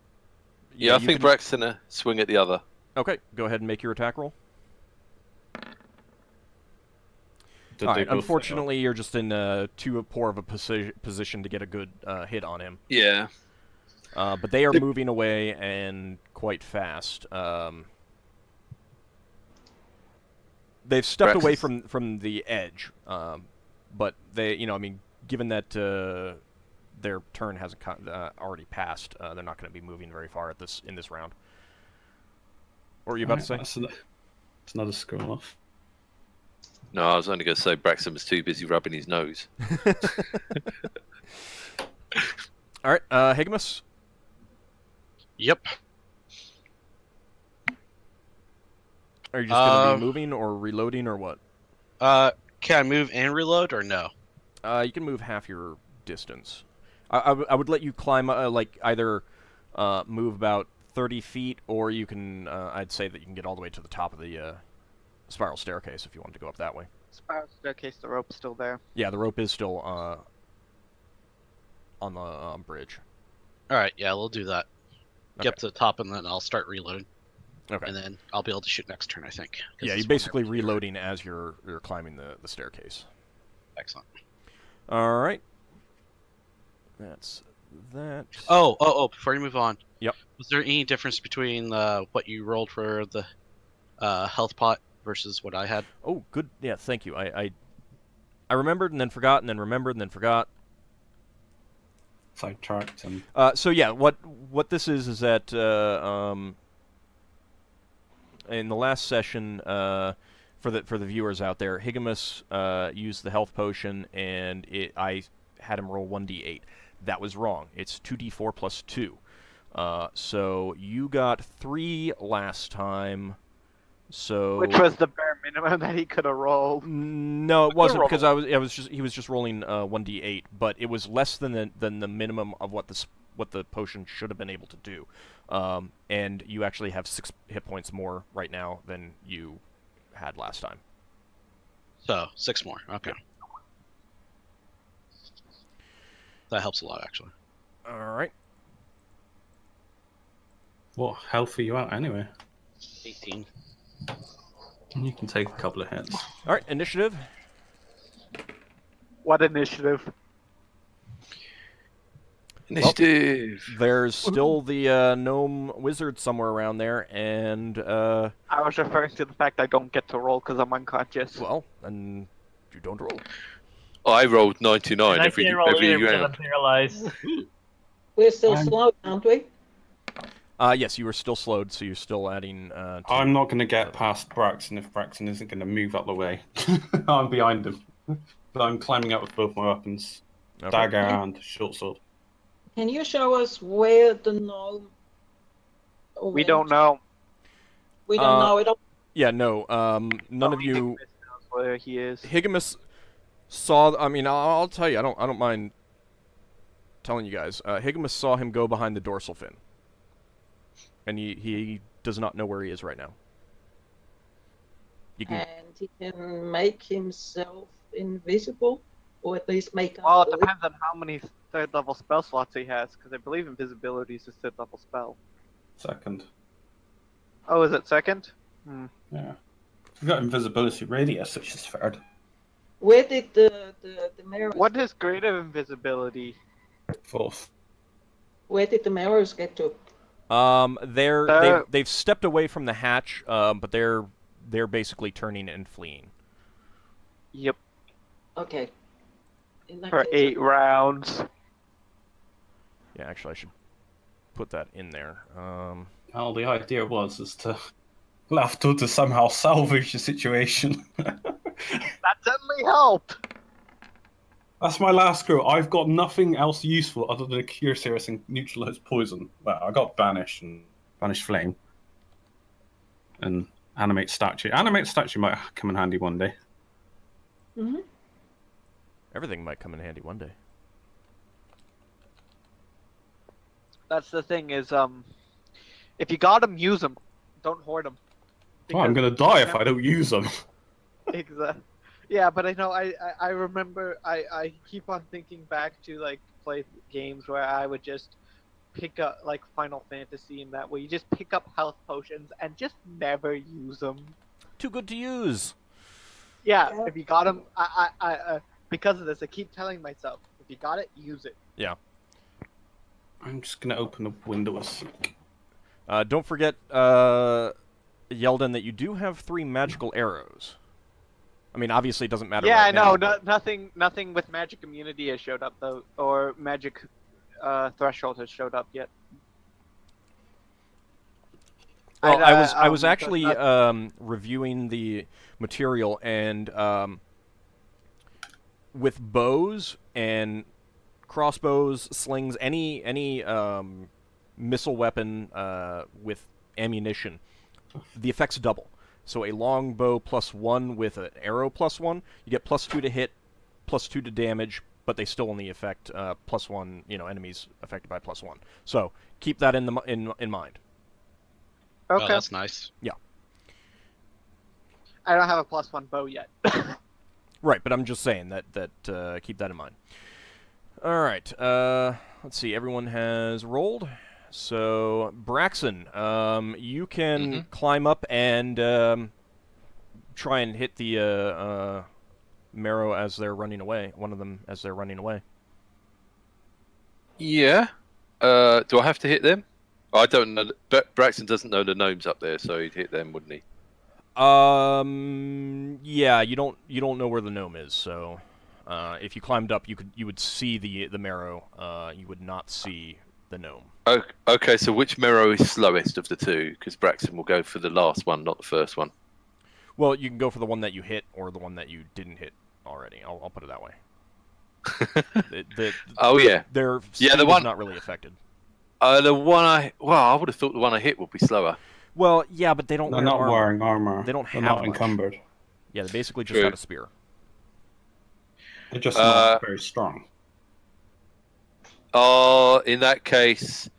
Yeah, I think Braxon gonna swing at the other. Okay, go ahead and make your attack roll. All right, unfortunately, you're just in too poor of a position to get a good hit on him. Yeah. But they are moving away and quite fast. They've stepped away from the edge, but they, I mean, given that their turn hasn't already passed, they're not going to be moving very far in this round. What were you about to say? It's another scroll off. No, I was only going to say Braxton was too busy rubbing his nose. All right, Higgimus. Yep. Are you just going to be moving or reloading or what? Can I move and reload or no? You can move half your distance. I would let you climb, like, either move about 30 feet, or you can, I'd say that you can get all the way to the top of the spiral staircase if you wanted to go up that way. Spiral staircase, the rope's still there. Yeah, the rope is still on the bridge. Alright, yeah, we'll do that. Okay. Get up to the top and then I'll start reloading. Okay. And then I'll be able to shoot next turn, I think. Yeah, you're basically reloading as you're climbing the staircase. Excellent. All right. That's that. Oh, before you move on. Yep. Was there any difference between what you rolled for the health pot versus what I had? Oh, good. Yeah, thank you. I remembered and then forgot and then remembered and then forgot. Sidetracked and... So yeah, what this is that in the last session, for the viewers out there, Higgimus used the health potion and I had him roll 1d8. That was wrong. It's 2d4 plus 2. So you got 3 last time. So which was the bare minimum that he could have rolled. No, it wasn't, because he was just rolling 1d8, but it was less than the minimum of what the potion should have been able to do. And you actually have 6 hit points more right now than you had last time. So 6 more. Okay. That helps a lot, actually. All right. What health are you at anyway? 18. You can take a couple of hits. All right, initiative. What initiative? Initiative. Well, there's still the gnome wizard somewhere around there, and I was referring to the fact I don't get to roll because I'm unconscious. well, and you don't roll. I rolled 99 I every can't roll either because I'm round. paralyzed. We're still slow, aren't we? Yes, you were still slowed, so you're still adding. I'm not going to get past Braxon if Braxon isn't going to move out the way. I'm behind him. But I'm climbing up with both my weapons. Okay. Dagger and short sword. Can you show us where the gnome We went? don't know. We don't know it. Yeah, no. None of you. where he is. Higgimus saw. I mean, I'll tell you. I don't mind telling you guys. Higgimus saw him go behind the dorsal fin, and he does not know where he is right now. You can. And he can make himself invisible, or at least make up. Well, it depends on how many 3rd level spell slots he has, because I believe invisibility is a 3rd level spell. Second. Oh, is it 2nd? Yeah. We've got invisibility radius, which is 3rd. Where did the mirrors? What is greater invisibility? 4th. Where did the mirrors get to? They've stepped away from the hatch, but they're basically turning and fleeing. Yep. Okay. In that For case, 8 rounds. Yeah, actually, I should put that in there. Well, the idea was to Lafdul to somehow salvage the situation. That certainly helped. That's my last go. I've got nothing else useful other than a cure series and neutralize poison. Well, I got banish and banish flame, and animate statue. Animate statue might come in handy one day. Mhm. Everything might come in handy one day. That's the thing is, if you got them, use them. Don't hoard them. Oh, I'm gonna die if I don't use them. Exactly. Yeah, but I know. I remember. I keep on thinking back to like play games where I would just pick up like Final Fantasy and that where you just pick up health potions and just never use them. Too good to use. Yeah, Yeah. if you got them, I because of this, I keep telling myself, if you got it, use it. Yeah. I'm just gonna open the window a sec. Don't forget, Yeldin, that you do have 3 magical arrows. I mean, obviously, it doesn't matter. Yeah, right I know. now, Nothing with magic immunity has showed up though, or magic threshold has showed up yet. Well, I was actually reviewing the material, and with bows and crossbows, slings, any missile weapon with ammunition, the effects double. So a long bow +1 with an arrow +1, you get +2 to hit, +2 to damage, but they still only affect +1. You know, enemies affected by +1. So keep that in mind. Oh, Okay. that's nice. Yeah. I don't have a +1 bow yet. Right, but I'm just saying that keep that in mind. All right. Let's see. Everyone has rolled. So Braxon, you can climb up and try and hit the marrow as they're running away. One of them as they're running away. Yeah. Do I have to hit them? I don't know. Braxton doesn't know the gnomes up there, so he'd hit them, wouldn't he? Yeah. You don't know where the gnome is, so if you climbed up, you would see the marrow. You would not see the gnome. Okay, so which marrow is slowest of the two? Because Braxton will go for the last one, not the first one. Well, you can go for the one that you hit or the one that you didn't hit already. I'll put it that way. Oh yeah. Their speed the one is not really affected. The one I would have thought the one I hit would be slower. Well, yeah, but they don't. They're wear not armor. wearing armor. They don't They're have not much. encumbered. Yeah, they basically just True. have a spear. They're just not very strong. In that case,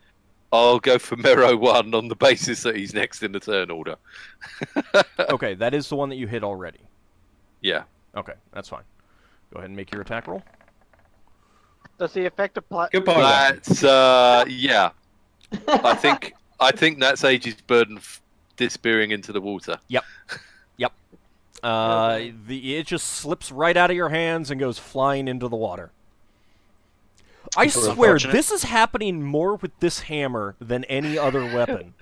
I'll go for Mero 1 on the basis that he's next in the turn order. Okay, that is the one that you hit already. Yeah. Okay, that's fine. Go ahead and make your attack roll. Does the effect apply? Goodbye. That's yeah. I think that's Age's burden disappearing into the water. Yep. It just slips right out of your hands and goes flying into the water. I Super swear, unfortunate. this is happening more with this hammer than any other weapon.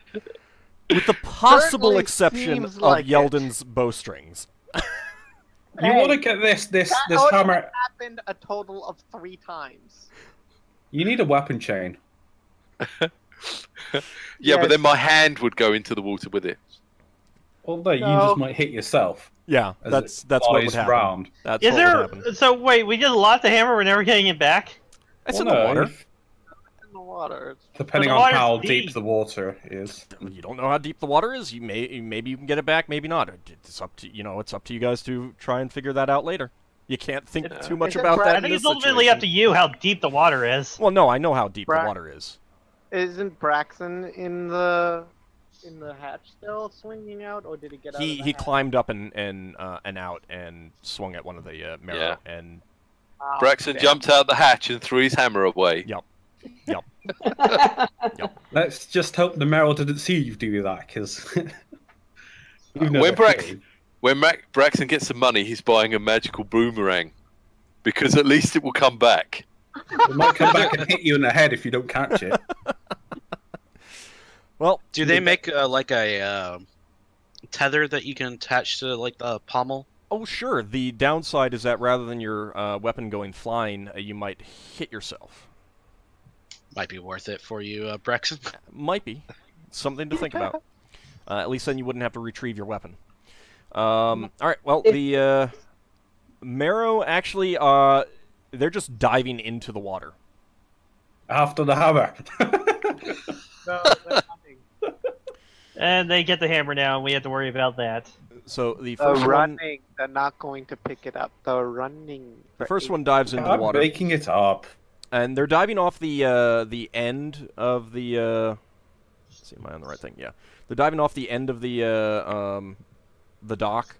With the possible Certainly exception seems of like it. Yeldin's bowstrings. You want to get this That hammer? only happened a total of 3 times. You need a weapon chain. Yeah, but Yes. then my hand would go into the water with it. Although you No. just might hit yourself. Yeah, as that's it what would flies happen. round. That's Is what there? would happen. So wait, we just lost the hammer. We're never getting it back. It's Well, in the no, water. if- In the water. It's... Depending the on water's how deep. deep the water is. You don't know how deep the water is. Maybe you can get it back, maybe not. It's up to it's up to you guys to try and figure that out later. You can't think too much about that. I think it's ultimately up to you how deep the water is. Well, no, I know how deep the water is. Isn't Braxon in the hatch still swinging out, or did he get out? He climbed up and out and swung at one of the marrow and. Braxon jumped out the hatch and threw his hammer away. Yep. Let's just hope the Merrill didn't see you do that, because... when Braxon gets some money, he's buying a magical boomerang. Because at least it will come back. It might come back and hit you in the head if you don't catch it. Well, do they make like a tether that you can attach to like the pommel? Oh, sure. The downside is that rather than your weapon going flying, you might hit yourself. Might be worth it for you, Braxon. Might be. Something to think about. At least then you wouldn't have to retrieve your weapon. All right, well, the marrow actually, they're just diving into the water. After the hammer. No, they're coming. And they get the hammer now, and we have to worry about that. So the first They're one... running. They're not going to pick it up. They're running. The first one dives into the I'm water. making it up. And they're diving off the end of the... let's see, am I on the right thing? Yeah. They're diving off the end of the dock.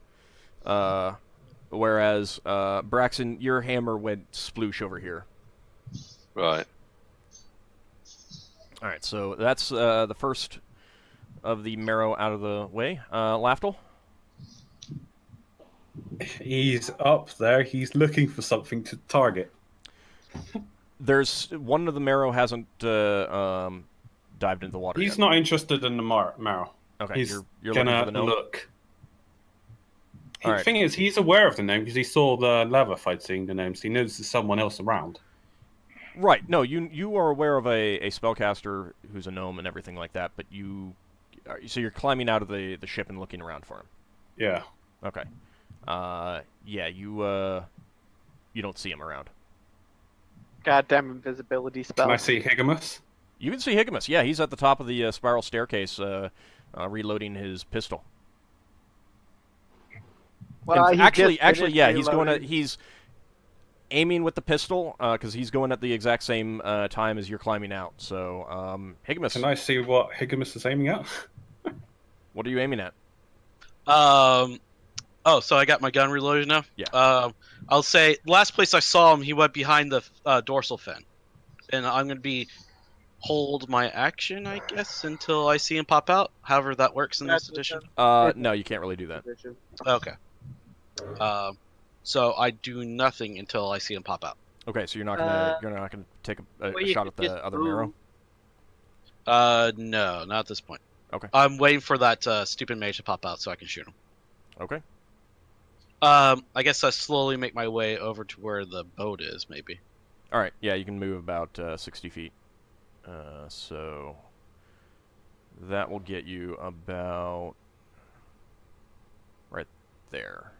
Whereas, Braxon, your hammer went sploosh over here. Right. Alright, so that's the first of the marrow out of the way. Lafdul? He's up there. He's looking for something to target. There's one of the marrow hasn't dived into the water He's yet. not interested in the marrow. Okay, He's you're gonna looking for the gnome? look. All The right. thing is, he's aware of the gnome because he saw the lava fight seeing the gnomes. He knows there's someone else around. Right. No, you are aware of a spellcaster who's a gnome and everything like that, but so you're climbing out of the ship and looking around for him. Yeah. Okay. Yeah, you don't see him around. Goddamn invisibility spell. Can I see Higgimus? You can see Higgimus. Yeah, he's at the top of the spiral staircase, reloading his pistol. Well, And he actually, just finished yeah, he's aiming with the pistol because he's going at the exact same time as you're climbing out. So, Higgimus, Can I see what Higgimus is aiming at? what are you aiming at? Oh, so I got my gun reloaded now? Yeah. I'll say, last place I saw him, he went behind the dorsal fin. And I'm going to hold my action, I guess, until I see him pop out. However that works in this edition. No, you can't really do that. Okay. So I do nothing until I see him pop out. Okay, so you're not gonna take a shot at the other marrow. No, not at this point. Okay. I'm waiting for that stupid mage to pop out so I can shoot him. Okay. I guess I slowly make my way over to where the boat is, maybe. All right. Yeah, you can move about 60 feet. So that will get you about right there.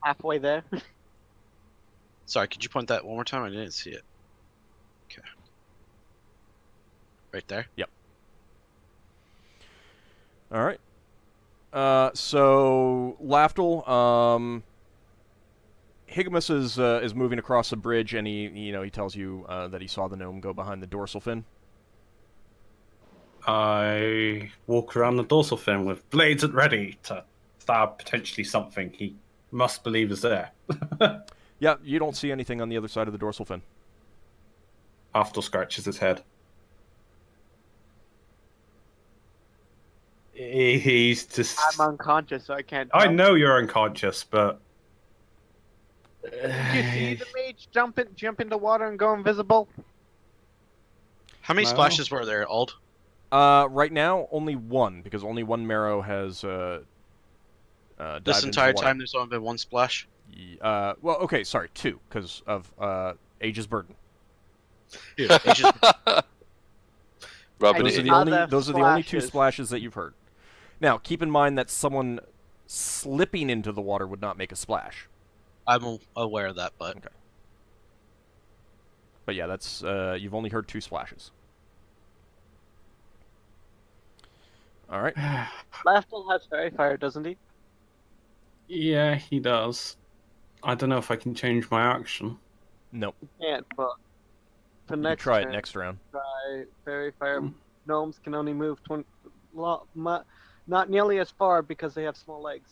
Halfway there. Sorry, could you point that one more time? I didn't see it. Okay. Right there? Yep. All right. So Lafdul, Higgimus is moving across the bridge, and he tells you that he saw the gnome go behind the dorsal fin. I walk around the dorsal fin with blades at ready to stab potentially something he must believe is there. Yeah, you don't see anything on the other side of the dorsal fin. After scratches his head. He's just... I'm unconscious, so I can't. I know you're unconscious, but... Did you see the mage jump in the water and go invisible? How many No. splashes were there, Ald? Right now, only one, because only one marrow has dived This into entire the water. time there's only been one splash? Well, okay, sorry, two, because of Age's Burden. Yeah. It's just- Rubbing I Those it are in. the Other only those are the only two splashes. splashes that you've heard. Now, keep in mind that someone slipping into the water would not make a splash. I'm aware of that, but Okay. But yeah, that's you've only heard two splashes. All right. Lafdul has fairy fire, doesn't he? Yeah, he does. I don't know if I can change my action. Nope. Can't, but for You can next try turn, it next round. try fairy fire. Gnomes can only move 20, not nearly as far because they have small legs.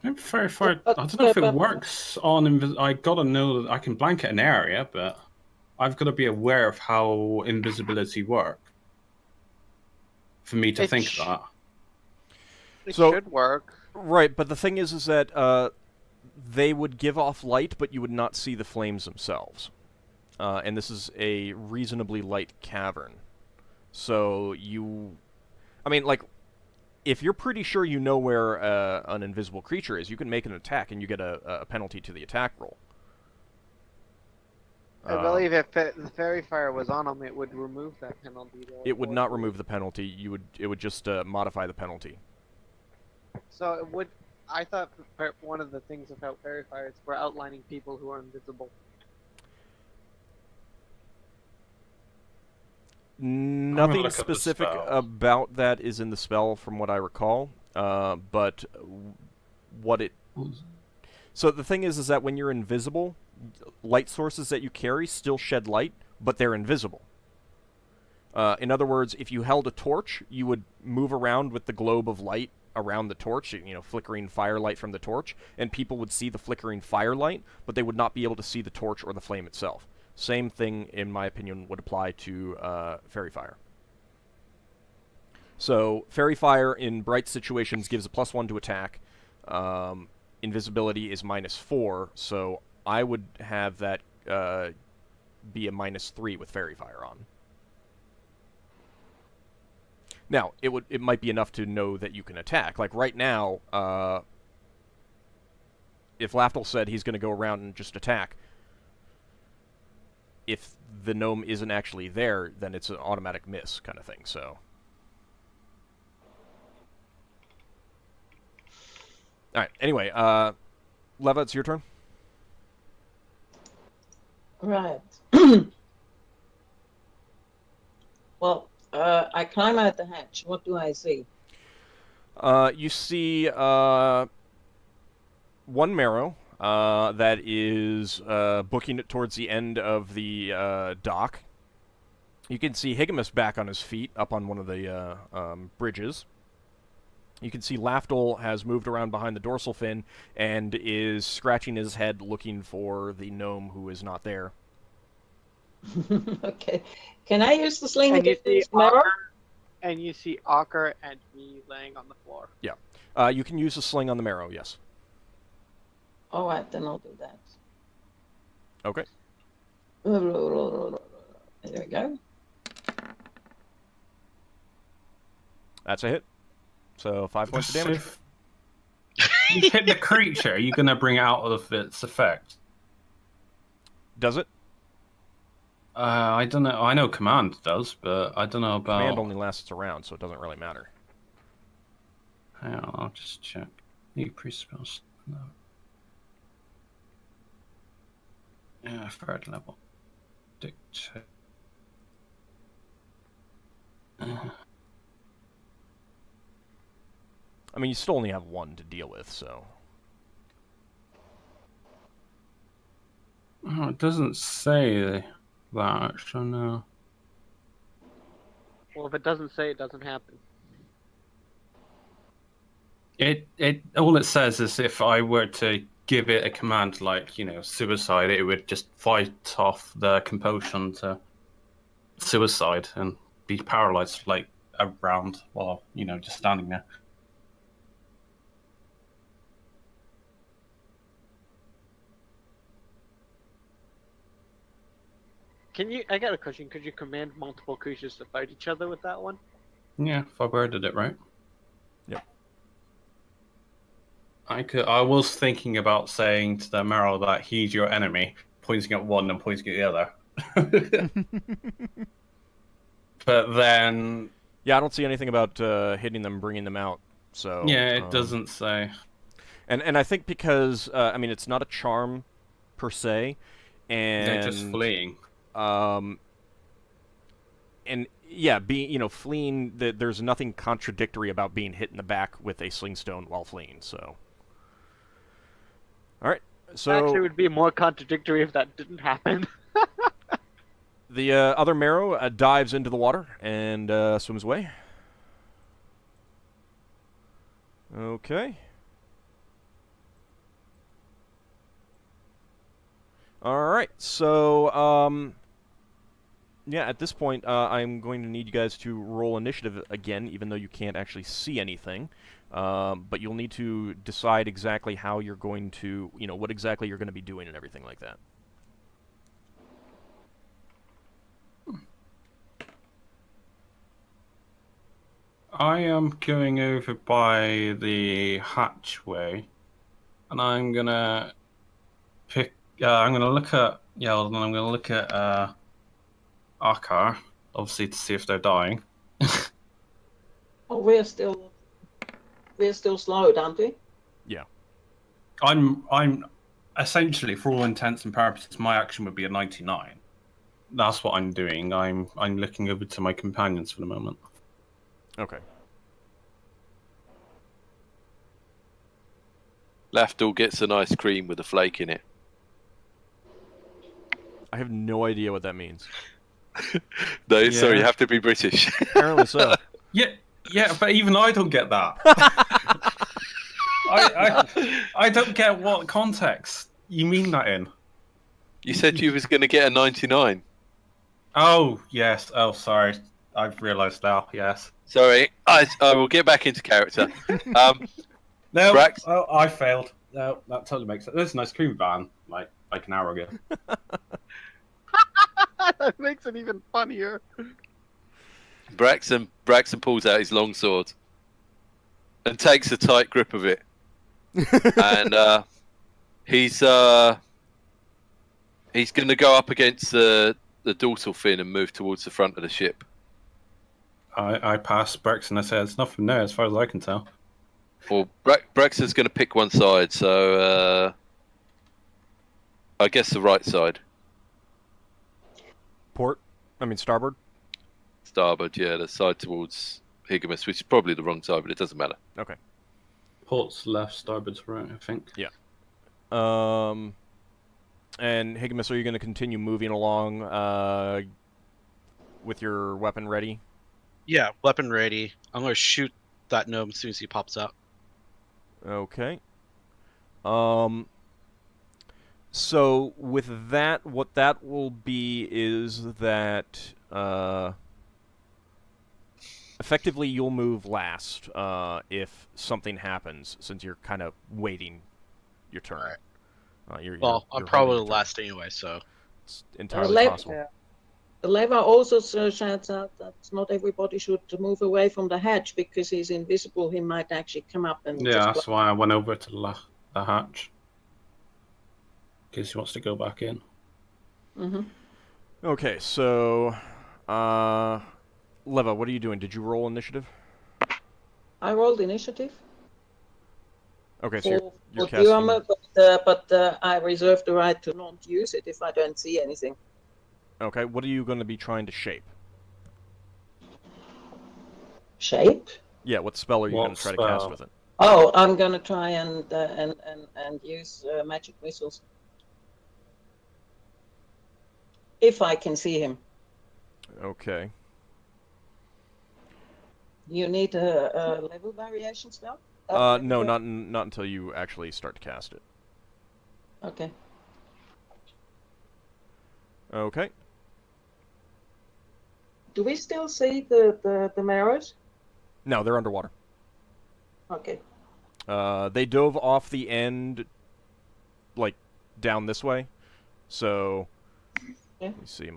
Maybe very far. I don't know if it works on. I gotta know that I can blanket an area, but I've got to be aware of how invisibility works for me to think that. It So- should work. Right, but the thing is that they would give off light, but you would not see the flames themselves. And this is a reasonably light cavern. So I mean, like, if you're pretty sure you know where an invisible creature is, you can make an attack and you get a penalty to the attack roll. I believe if the fairy fire was on them, it would remove that penalty. Though. It would not remove the penalty. It would just modify the penalty. So it would. I thought one of the things about fairy fire is we're outlining people who are invisible. Nothing look up the specific spell. about that is in the spell, from what I recall. But what it. So the thing is that when you're invisible, light sources that you carry still shed light, but they're invisible. In other words, if you held a torch, you would move around with the globe of light around the torch, flickering firelight from the torch, and people would see the flickering firelight, but they would not be able to see the torch or the flame itself. Same thing, in my opinion, would apply to fairy fire. So, fairy fire in bright situations gives a +1 to attack. Invisibility is -4, so I would have that be a -3 with fairy fire on. Now, it might be enough to know that you can attack. Like right now, if Lafdul said he's going to go around and just attack, if the gnome isn't actually there, then it's an automatic miss kind of thing. So, all right. Anyway, Leva, it's your turn. Right. Well, I climb out the hatch. What do I see? You see one marrow that is booking it towards the end of the dock. You can see Higgimus back on his feet up on one of the bridges. You can see Lafdul has moved around behind the dorsal fin and is scratching his head looking for the gnome who is not there. Okay. Can I use the sling And you against see this mirror? And you see Ockar and me laying on the floor. Yeah. You can use a sling on the marrow, yes. All right, then I'll do that. Okay. There we go. That's a hit. So 5 points of damage. If you hit the creature, you're going to bring it out of its effect. Does it? I don't know. I know command does, but I don't know about... Command only lasts a round, so it doesn't really matter. Hang on, I'll just check. New pre-spells. No. Yeah, third level. Dictate. I mean, you still only have one to deal with, so... Oh, it doesn't say that, actually, no. Well, if it doesn't say, it doesn't happen. All it says is if I were to give it a command like, suicide, it would just fight off the compulsion to suicide and be paralyzed like a round while, just standing there. I got a question. Could you command multiple creatures to fight each other with that one? Yeah, if I worded it right. Yep. I was thinking about saying to the Meryl that he's your enemy, pointing at one and pointing at the other. But then... Yeah, I don't see anything about hitting them, bringing them out, so... Yeah, it doesn't say. And I think because, it's not a charm, per se, and... They're just fleeing. and yeah, fleeing. There's nothing contradictory about being hit in the back with a slingstone while fleeing. So, all right. So Actually, it would be more contradictory if that didn't happen. the other Marrow dives into the water and swims away. Okay. All right. So, yeah, at this point, I'm going to need you guys to roll initiative again, even though you can't actually see anything. But you'll need to decide exactly how you're going to, what exactly you're going to be doing and everything like that. I am going over by the hatchway, and I'm gonna pick. I'm gonna look at Yeldin, and I'm gonna look at Ockar, obviously to see if they're dying. Oh, we're still slowed, aren't we? Yeah. I'm essentially, for all intents and purposes, my action would be a 99. That's what I'm doing. I'm looking over to my companions for the moment. Okay. Lafdul gets an ice cream with a flake in it. I have no idea what that means. No, Yeah. sorry, you have to be British. Apparently so. Yeah, but even I don't get that. I don't get what context you mean that in. You said you was going to get a 99. Oh, yes. Oh, sorry. I've realised now, yes. Sorry, I will get back into character. No, Brax? I failed. No, that totally makes sense. There's an ice cream van, like an hour ago. That makes it even funnier. Braxon pulls out his longsword and takes a tight grip of it. And he's going to go up against the dorsal fin and move towards the front of the ship. I passed Braxon and I said, there's nothing there as far as I can tell. Well, Braxon's going to pick one side, so I guess the right side. Starboard? Starboard, yeah, the side towards Higgimus, which is probably the wrong side, but it doesn't matter. Okay. Port's left, starboard's right, I think. Yeah. And Higgimus, are you going to continue moving along with your weapon ready? Yeah, weapon ready. I'm going to shoot that gnome as soon as he pops out. Okay. So with that, what that will be is that effectively you'll move last if something happens, since you're kind of waiting your turn. Right. You're I'm probably the last anyway, so it's entirely possible. Yeah. The Leva also shouts out that not everybody should move away from the hatch because he's invisible. He might actually come up and Yeah, just that's why I went over to the hatch. Because he wants to go back in. Mm-hmm. Okay, so Leva, what are you doing? Did you roll initiative? I rolled initiative Okay, so you're for casting. Duama, but I reserve the right to not use it if I don't see anything. Okay, what are you going to be trying to shape? Shape? Yeah, what spell are you going What to try to cast spell? with it? Oh, I'm gonna try and use magic missiles if I can see him. Okay. You need a level variation spell? No, not until you actually start to cast it. Okay. Okay. Do we still see the mirrors? No, they're underwater. Okay. They dove off the end, like, down this way. So, Yeah. let me see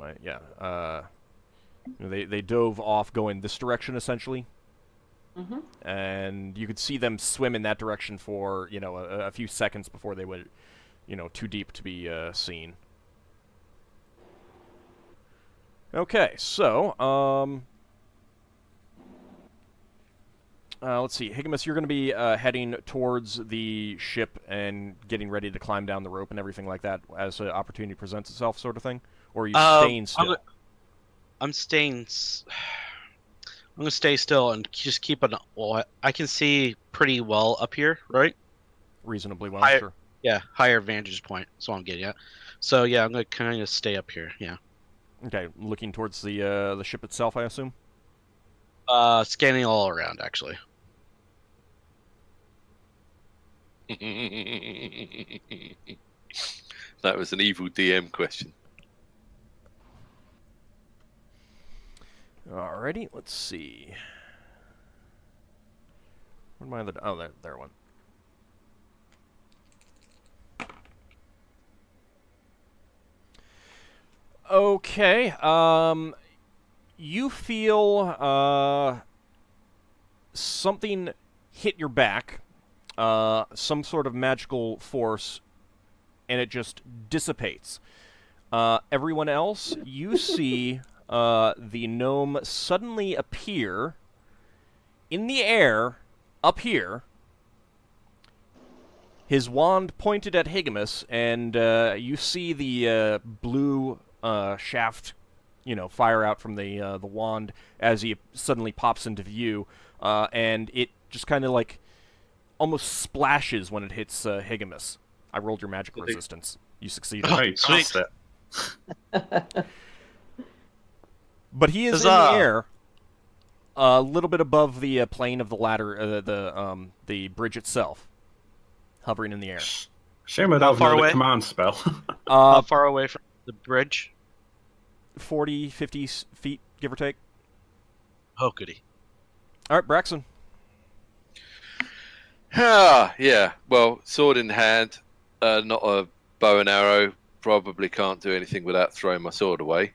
they dove off going this direction, essentially. Mm-hmm. And you could see them swim in that direction for, a few seconds before they went, too deep to be seen. Okay, so, let's see. Higgimus, you're going to be heading towards the ship and getting ready to climb down the rope and everything like that as an opportunity presents itself, sort of thing? Or are you staying still? I'm staying. I'm gonna stay still and just keep an. Well, I can see pretty well up here, right? Reasonably well, I- sure. Yeah, higher vantage point. That's what I'm getting at. So yeah, I'm gonna kind of stay up here. Yeah. Okay, looking towards the ship itself, I assume. Scanning all around, actually. That was an evil DM question. Alrighty, let's see. Where am I? Oh, there one. Okay. You feel something hit your back, some sort of magical force, and it just dissipates. Everyone else, you see the gnome suddenly appear in the air up here, his wand pointed at Higgimus, and you see the blue shaft, fire out from the wand as he suddenly pops into view, and it just kind of like almost splashes when it hits Higgimus. I rolled your magic resistance. You succeeded. Hey, Sweet. cast it. But he is in the air, a little bit above the plane of the ladder, the bridge itself, hovering in the air. Shame I How don't far know the away? command spell. How far away from the bridge? 40, 50 feet, give or take. Oh, goody. All right, Braxon. Yeah. Well, sword in hand, not a bow and arrow. Probably can't do anything without throwing my sword away.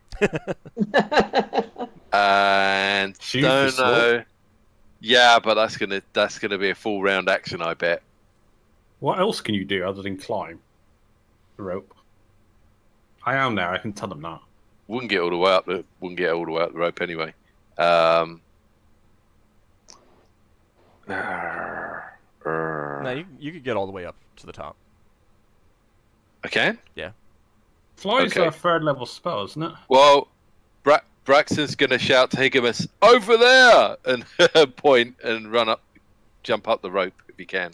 And Shoot don't the sword? know. Yeah, but that's gonna be a full round action, I bet. What else can you do other than climb the rope? I am now. I can tell them that. Wouldn't get all the way up the rope anyway. No, you could get all the way up to the top. I can? Fly's Okay. a third level spell, isn't it? Well, Braxton's going to shout to Higgimus, "Over there!" and point and run up, jump up the rope if he can.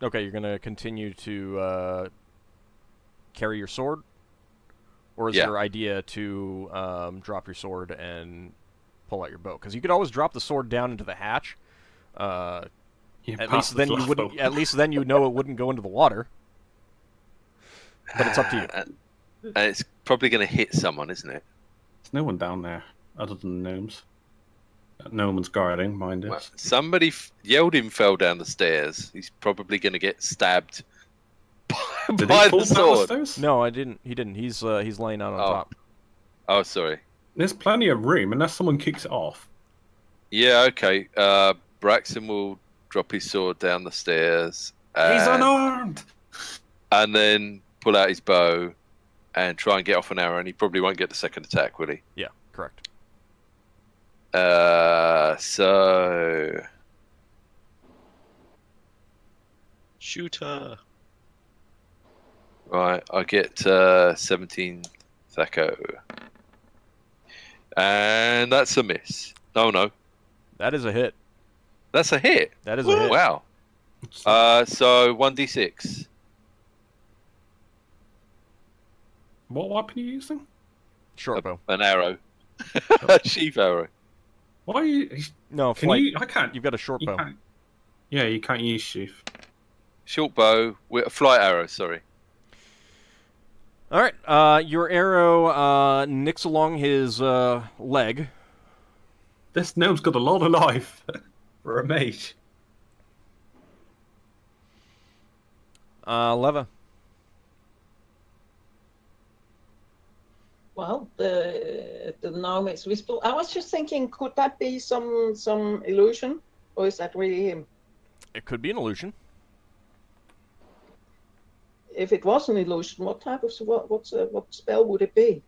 Okay, you're going to continue to carry your sword? Or is Yeah. your idea to drop your sword and pull out your bow? Because you could always drop the sword down into the hatch. Yeah, At pass least the then you fluff wouldn't. bow. At least then you know it wouldn't go into the water. But it's up to you. And it's probably going to hit someone, isn't it? There's no one down there other than the gnomes. No one's guarding, mind Well, is. somebody Yeldin fell down the stairs. He's probably going to get stabbed Did by he fall the down sword. stairs? No, I didn't. He didn't. He's laying out on Oh. top. Oh, sorry. There's plenty of room unless someone kicks it off. Yeah, okay. Braxton will drop his sword down the stairs. He's And, unarmed! and then pull out his bow and try and get off an arrow, and he probably won't get the second attack, will he? Yeah, correct. So... Shooter. Right, I get 17 Thaco. And that's a miss. No. That is a hit. That's a hit. That is a hit. Wow. So 1d6. What weapon are you using? Short bow. An arrow. A sheath arrow. Why are you... No, Can flight. you... I can't... You've got a short You bow. can't... Yeah, you can't use sheath. Short bow with a flight arrow, sorry. All right. Your arrow nicks along his leg. This gnome's got a lot of life for a mage. Leva. Well, the gnome is visible. I was just thinking, could that be some illusion, or is that really him? It could be an illusion. If it was an illusion, what type of what spell would it be?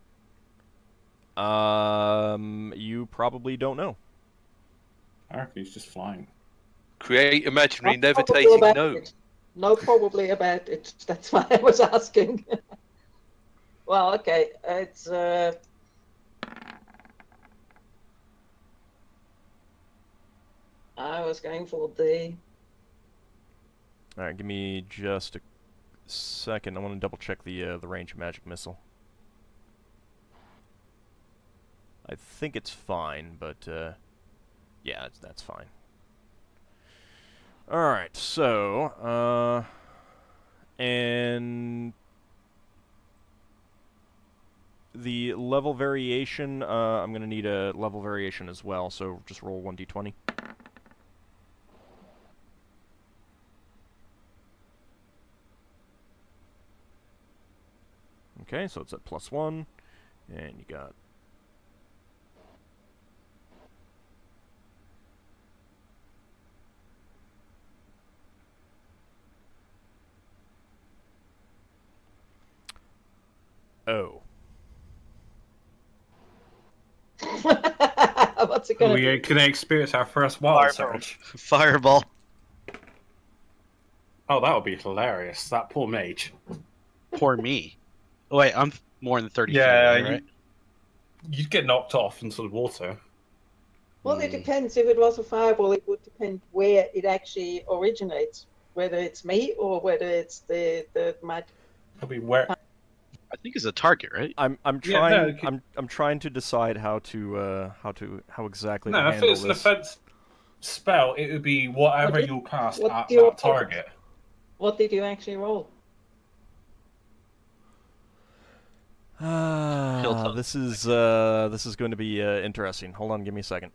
You probably don't know. I reckon he's just flying. Create imaginary Not probably levitating about gnome. it. No, probably about it. That's why I was asking. Well, okay, it's I was going for D. Alright, give me just a second. I want to double check the range of magic missile. I think it's fine, but yeah, that's fine. Alright, so and the level variation, I'm going to need a level variation as well, so just roll 1d20. Okay, so it's at +1, and you got... Oh. What's it gonna be? We can experience our first wild surge. Fireball. Oh, that would be hilarious. That poor mage. Poor me. Oh, wait, I'm more than 30 Yeah, feet away, right? You'd get knocked off into the water. Well, it depends. If it was a fireball, it would depend where it actually originates. Whether it's me or whether it's the magic. It'll be where. I think it's a target, right? I'm trying I'm trying to decide how exactly to No, if handle it's an this. offense spell, it would be whatever you'll cast what at do you- that target. What did you actually roll? This is going to be interesting. Hold on, give me a second.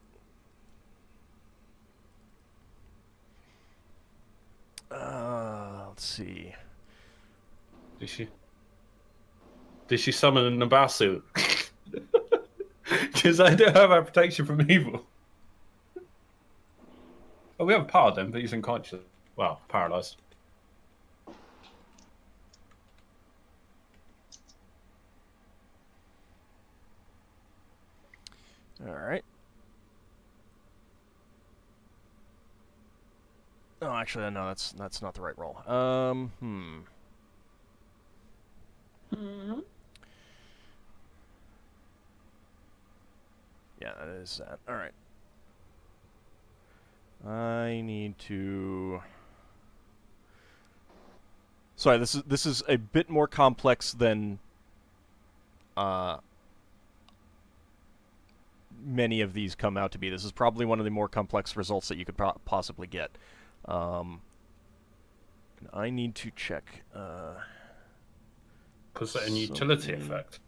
Let's see. Did she summon a Nabasu? Because I don't have our protection from evil. Oh, we have a paladin, but he's unconscious. Well, paralyzed. All right. Oh, actually, no, that's not the right roll. Yeah, that is that. All right. I need to. Sorry, this is a bit more complex than many of these come out to be. This is probably one of the more complex results that you could possibly get. I need to check. Was it a utility effect?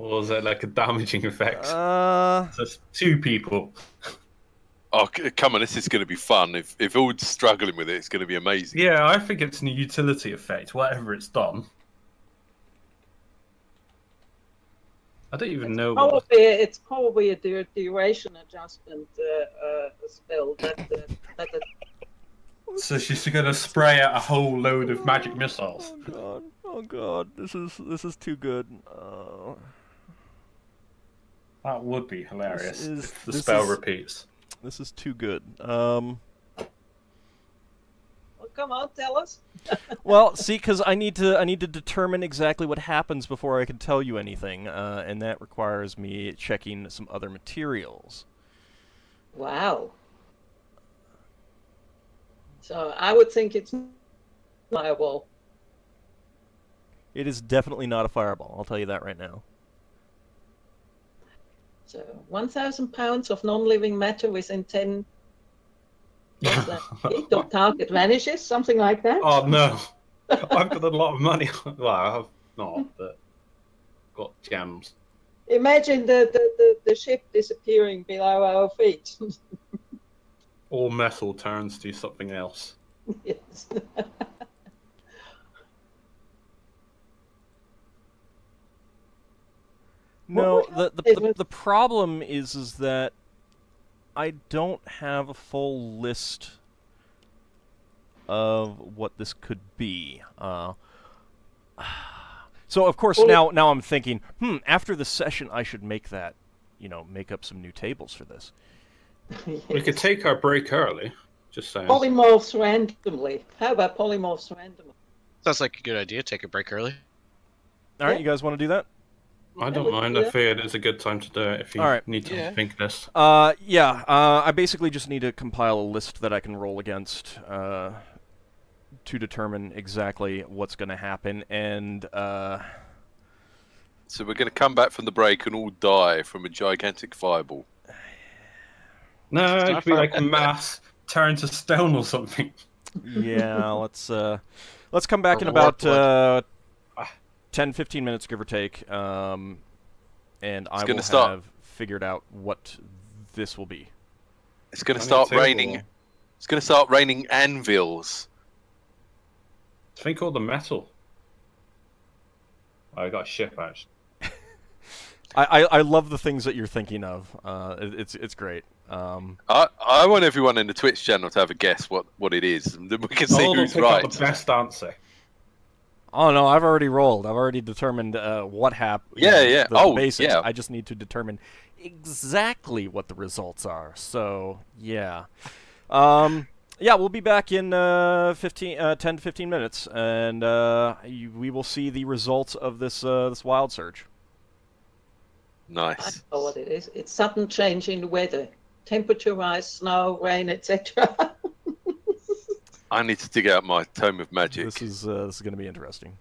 Or is it like a damaging effect? Just two people. Oh, come on, this is going to be fun. If Auld's struggling with it, it's going to be amazing. Yeah, I think it's a utility effect, whatever it's done. I don't even know. It's probably a duration adjustment spell. So she's going to spray out a whole load of magic missiles. Oh god, this is too good. That would be hilarious if the spell repeats. This is too good. Well, come on, tell us. Well, see, because I need to determine exactly what happens before I can tell you anything, and that requires me checking some other materials. Wow. So I would think it's fireball. It is definitely not a fireball. I'll tell you that right now. So 1,000 pounds of non-living matter within 10. The target vanishes, something like that. Oh no, I've got a lot of money. Well, I have not, but got gems. Imagine the ship disappearing below our feet. All metal turns to something else. Yes. No, the problem is that I don't have a full list of what this could be. So of course now I'm thinking, after the session I should make that, make up some new tables for this. Yes. We could take our break early. Just saying. Polymorphs randomly. How about polymorphs randomly? Sounds like a good idea. Take a break early. All right, you guys want to do that? I don't mind. I figured it's a good time to do it if you need to think this. I basically just need to compile a list that I can roll against to determine exactly what's going to happen, and so we're going to come back from the break and all die from a gigantic fireball. No, it could be like mass turn to stone or something. Yeah, let's come back in about 10-15 minutes, give or take, and I will have figured out what this will be. It's going to start raining. It's going to start raining anvils. Think all the metal. I got a ship actually. I love the things that you're thinking of. It's great. I want everyone in the Twitch channel to have a guess what it is, and then we can see who's right. The best answer. Oh no, I've already rolled. I've already determined what happened. Yeah. The basics. I just need to determine exactly what the results are. So yeah, we'll be back in 10 to 15 minutes, and we will see the results of this wild surge. Nice. I know what it is. It's sudden change in the weather. Temperature-wise, snow, rain, etc. I need to dig out my Tome of Magic. This is going to be interesting.